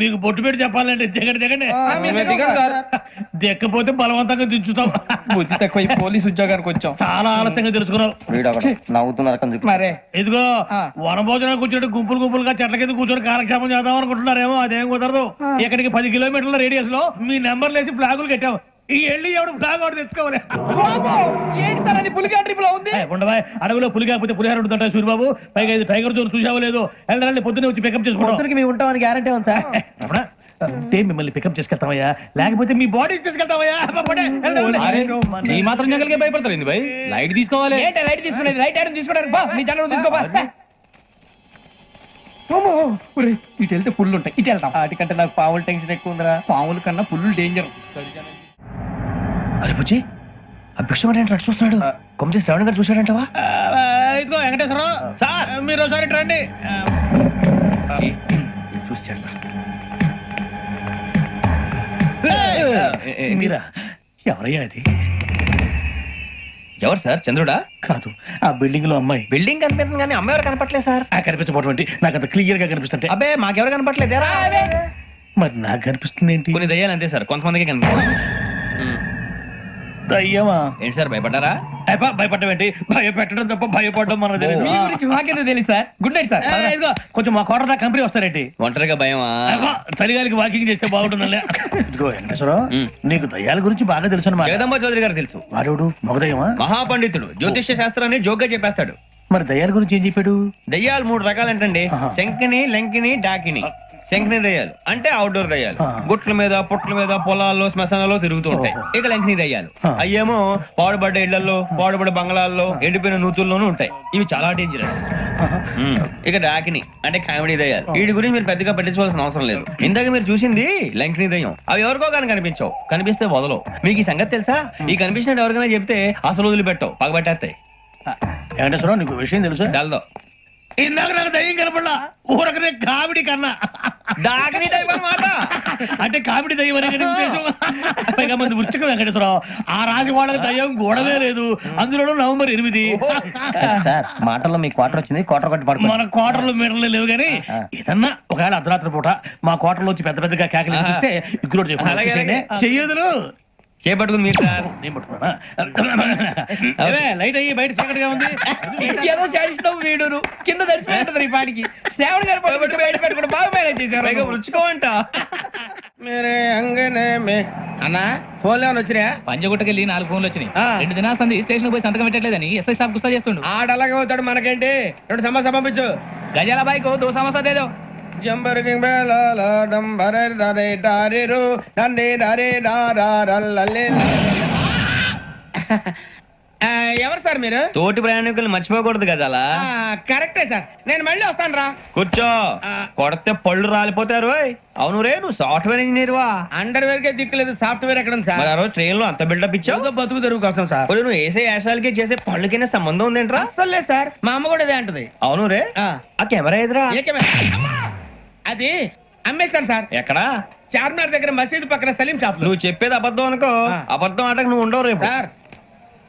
మీకు బొట్టు పెట్టి చెప్పాలంటే దిగండి. దిక్కపోతే బలవంతంగా దించుతాం. బుద్ధి తక్కువ పోలీసు ఉద్యోగానికి వచ్చాం. చాలా ఆలస్యంగా తెలుసుకున్నావు. నవ్వుతున్నారు. మరే ఇదిగో వనభోజనానికి కూర్చొని గుంపులుగా చెట్ల కింద కూర్చొని కాలక్షేపం చేద్దాం అనుకుంటున్నారేమో. అదేం కుదరదు. ఇక్కడికి 10 కిలోమీటర్ల రేడియస్ లో మీ నెంబర్లు వేసి ఫ్లాగులు కట్టాం. ఈ వెళ్ళి ఎవడు ఫ్లాగ్ ఒకటి తెచ్చుకోవాలి. ఏంటి సార్ అది పులిగా ట్రిప్ లో ఉంది? ఉండవా, అడవిలో పులి కాకపోతే పులిహార ఉంటుంట సూరిబాబు. పైగా ఇది టైగర్ జోన్ చూసావో లేదో. వెళ్ళాలంటే పొద్దున్నే వచ్చి పికప్ చేసుకుంటాం. మేము ఉంటామని గ్యారంటీ ఉంది సార్. అంటే మిమ్మల్ని పికప్ చేసుకెళ్తామయ్యా, లేకపోతే మీ బాడీ తీసుకెళ్తామయ్యా. ఈ మాత్రం జంగల్కే భయపడతారు భయ్. లైట్ తీసుకోవాలి. ఏంటి లైట్ తీసుకునేది? లైట్ ఐరన్ తీసుకోవడానికి బా, మీ జంగల్ తీసుకోబా. ఇటు వెళ్తే పుల్లు ఉంటాయి, ఇటు వెళ్తాం. వాటికంటే నాకు పావులు టెన్షన్ ఎక్కువ ఉందిరా. పాముల కన్నా పుల్లు డేంజర్. అరే బుజ్జి, ఆ భిక్షం అంటే చూస్తున్నాడు. కొమ్మ శ్రావణ్ గారు చూశాడంటవా? ఇదిగో వెంకటేశ్వరరావు సార్, మీరు ఒకసారి రండి. చూశాడు. మీరా? ఎవరయ్యా అది? ఎవరు సార్? చంద్రుడా? కాదు, ఆ బిల్డింగ్ లో అమ్మాయి. బిల్డింగ్ కనిపిస్తుంది కానీ అమ్మాయి ఎవరు కనపట్లేదు సార్. కనిపించబోటువంటి నాకు అంత క్లియర్ గా కనిపిస్తుంటే. అబ్బే మాకెవరు కనపట్లేదు. మరి నాకు కనిపిస్తుంది ఏంటి? కొన్ని దయ్యాలు అంతే సార్, కొంతమందికి కనిపిస్తుంది. దయ్యమా? ఏంటి సార్ భయపడ్డారా? భయపడడం ఏంటి? భయపెట్టడం తప్ప భయపడడం మన తెలియదు. మీ గురించి మాకేదో తెలుసు సార్. Good night sir. ఇదిగో కొంచెం మా కోట కంపెనీ వస్తారేంటి? ఒంటరిగా భయమా? చలిగాలికి వాకింగ్ చేస్తే బాగుంటుందిలే. ఇదిగో వెంకటేశ్వరరావు, నీకు దయ్యాల గురించి బాగా తెలుసు అన్నమాట. జగదంబ చౌదరి గారు తెలుసు. వాడు మగదయ్యమా? మహాపండితుడు, జ్యోతిష్య శాస్త్రాన్ని జోగ్గా చెప్పేస్తాడు. మరి దయ్యాల గురించి ఏం చెప్పాడు? దయ్యాలు 3 రకాలంటండి. శంకిని, లంకిని, డాకిని. శంకిని దయ్యాలు అంటే అవుట్డోర్ దయ్యాలు. గుట్ల మీద, పుట్ల మీద, పొలాల్లో, శ్మశానాల్లో తిరుగుతూ ఉంటాయి. ఇక లంకిని దయ్యాలు అయ్యేమో పాడుబడ్డ ఇళ్లలో, పాడుబడ్డ బంగ్లాల్లో, ఎండిపోయిన నూతుల్లోనూ ఉంటాయి. ఇవి చాలా డేంజరస్. ఇక డాకిని అంటే కామెడీ దయ్యాలు. వీటి గురించి మీరు పెద్దగా పట్టించుకోవాల్సిన అవసరం లేదు. ఇందాక మీరు చూసింది లంకిని దయ్యం. అవి ఎవరికో కానీ కనిపించవు, కనిపిస్తే వదలవు. మీకు ఈ సంగతి తెలుసా? ఈ కనిపించినట్టు ఎవరికైనా చెప్తే అసలు వదిలిపెట్టవు, పగబట్టేస్తాయి. వెంకటేశ్వరరావు, నీకు విషయం తెలుసు? డల్దో ఇందాక నాకు దయ్యం కనపడలా, ఊరకనే కామెడీ కన్నా. డాకిని టైప్ అన్నమాట. అంటే కామెడీ దయ్యం అనే ఉద్దేశం. పైగా మంది ఉచ్చకం వెంకటేశ్వరరావు. ఆ రాజు వాళ్ళకి దయ్యం గోడవే లేదు, అందులోనూ నవంబర్ 8. సార్ మాటల్లో మీ క్వార్టర్ వచ్చింది, క్వార్టర్ కొట్టి పడుకో. మన క్వార్టర్లు మీటర్లు లేవు కానీ ఏదన్నా ఒకవేళ అర్ధరాత్రి పూట మా క్వార్టర్లో వచ్చి పెద్ద పెద్దగా కేకలు ఇస్తే ఇగ్గురు చెయ్యదులు చేపట్టుకుంది మీరు సార్. నేను పట్టుకున్నా. లైట్ అయ్యి బయట చీకటిగా ఉంది. ఏదో శాడిస్టం వీడును కింద దర్శనం ఈ పాటికి. శ్రావణ్ గారు బయట పెట్టుకుని బాగా మేనేజ్ చేశారు. రుచుకోవంట. मेरे अंगने में అన్నా ఫోన్లో వచ్చినా పంజగుట్టకెళ్ళి 4 ఫోన్లు వచ్చినాయి ఆ. 2 దినాల సంది స్టేషన్ పోయి సంతకం పెట్టలేదని ఎస్ఐ సాబ్ గుస్తా చేస్తుండు. ఆడలాగే పోతాడు మనకేంటి 2 సమస్య పంపించు గజాల బైక్ 2 సమస్య దేదో. జంబరకింగ్ బేలాల డంబరే డరే డారిరు నందే డరే డారల్లలే. ఎవరు సార్ మీరు? తోటి ప్రయాణికులు మర్చిపోకూడదు గజాల. కరెక్టే సార్, నేను మళ్ళీ వస్తాను రా. కూర్చో, కొడితే పళ్ళు రాలిపోతారు. అవును రే, నువ్వు సాఫ్ట్వేర్ ఇంజనీర్ వా? అండర్వేర్ కే దిక్కులేదు, సాఫ్ట్వేర్ ఎక్కడ ఉంది సార్? మరి ఆ రోజు ట్రైన్ లో అంత బిల్డప్ ఇచ్చావు. బతుకు తెరువు కోసం సార్. ఒరేయ్, నువ్వు వేసే యాశాలకి చేసే పళ్ళకైనా సంబంధం ఉందేంట్రా? అస్సలే సార్, మా అమ్మ కూడా అదే అంటది. అవును రే, ఆ కెమెరా ఎదురా ఏ కెమెరా? అమ్మా! అది అమ్మేస్తాను సార్. ఎక్కడా? చార్మినార్ దగ్గర మసీదు పక్కన సలీం షాప్ లో. నువ్వు చెప్పేది అబద్ధం అనుకో. అబద్ధం ఆటకు నువ్వు ఉండవు రేపు. సార్,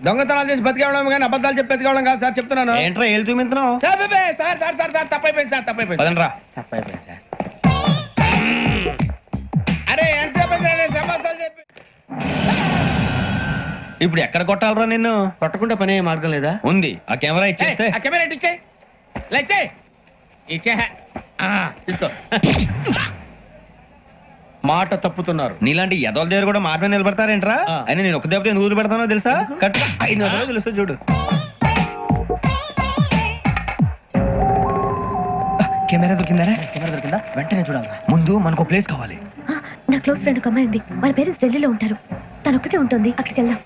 దొంగతనాలు చేసి బతికేవడం కానీ అబద్ధాలు చెప్పి బతికేవడం కాదు సార్, చెప్తున్నాను. ఏంట్రా ఏళ్ళు చూపించినావు? Sir sir sir sir sir తప్పైపోయింది సార్, తప్పైపోయింది. పదండ్రా. తప్పైపోయింది సార్. అరే ఎంతసేపు సమాసాలు చెప్పి ఇప్పుడు ఎక్కడ కొట్టాలరా నిన్ను? కొట్టకుండా పని మార్గం లేదా? ఉంది, ఆ కెమెరా ఇచ్చేస్తే. ఆ కెమెరా ఇటు ఇచ్చేయ్. ఇలా ఇచ్చేయ్. ఇచ్చే తీసుకో. మాట తప్పుతున్నారు. నీలాంటి ఎదల దగ్గర కూడా మాట మీద నిలబడతారేంట్రా? అయినా నేను ఒక దెబ్బతో ఎందుకు పెడతానో తెలుసా? కట్ 5 నిమిషాలు తెలుస్తా చూడు. కెమెరా దొరికిందా? వెంటనే చూడాలి. ముందు మనకు ప్లేస్ కావాలి. ఆ, నా క్లోజ్ ఫ్రెండ్ ఒక అమ్మాయి ఉంది. వాళ్ళ పేరెంట్స్ ఢిల్లీలో ఉంటారు. తను ఒక్కతే ఉంటుంది. అక్కడికి వెళ్దాం.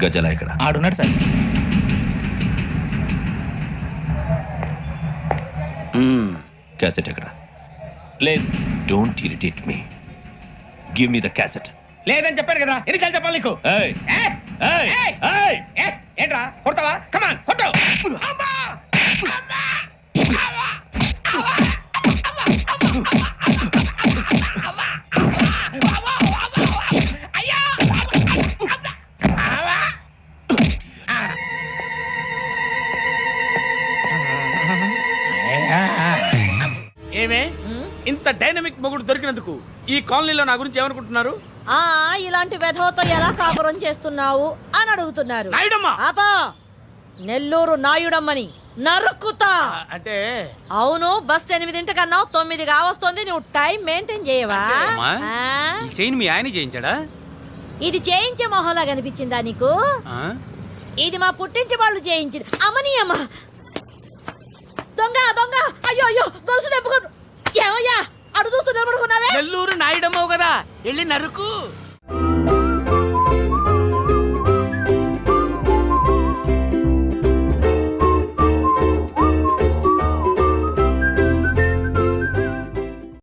గజాల ఇక్కడ ఆడున్నాడు సార్. క్యాసెట్ ఎక్కడ? లేదు, don't irritate me. Give me the cassette. లేదని చెప్పాను కదా, ఎన్నిసార్లు చెప్పాలి నీకు? ఏయ్ ఏయ్! ఏయ్ ఏయ్! ఏయ్ ఏయ్! ఏంట్రా కొడతావా? కమాన్ కొట్టు. అమ్మా! అమ్మా! అమ్మా! ఏమే ఇంత డైనమిక్ మొగుడు దొరికినందుకు ఈ కాలనీలో నా గురించి ఏమనుకుంటున్నారు? ఇలాంటి వెధవతో ఎలా కాపురం చేస్తున్నావు అని అడుగుతున్నారు. నాయుడమ్మా! ఆపా, నెల్లూరు నాయుడమ్మని నరుక్కుతా. అంటే అవును, బస్ 8 కన్నావు, 9 కావస్తుంది. నువ్వు టైం మెయింటైన్ చేయవా? చైన్ మీ ఆయన చేయించాడా? ఇది చేయించే మొహంలా కనిపించిందా నీకు? ఇది మా పుట్టింటి వాళ్ళు చేయించింది. అమ్మని అమ్మ, దొంగ దొంగ, అయ్యో అయ్యో, గొలుసు తెప్పుకో. ఏమయ్యా అడు చూస్తూ నిలబడుకున్నావే? నెల్లూరు నాయుడమ్మవు కదా, వెళ్ళి నరుకు.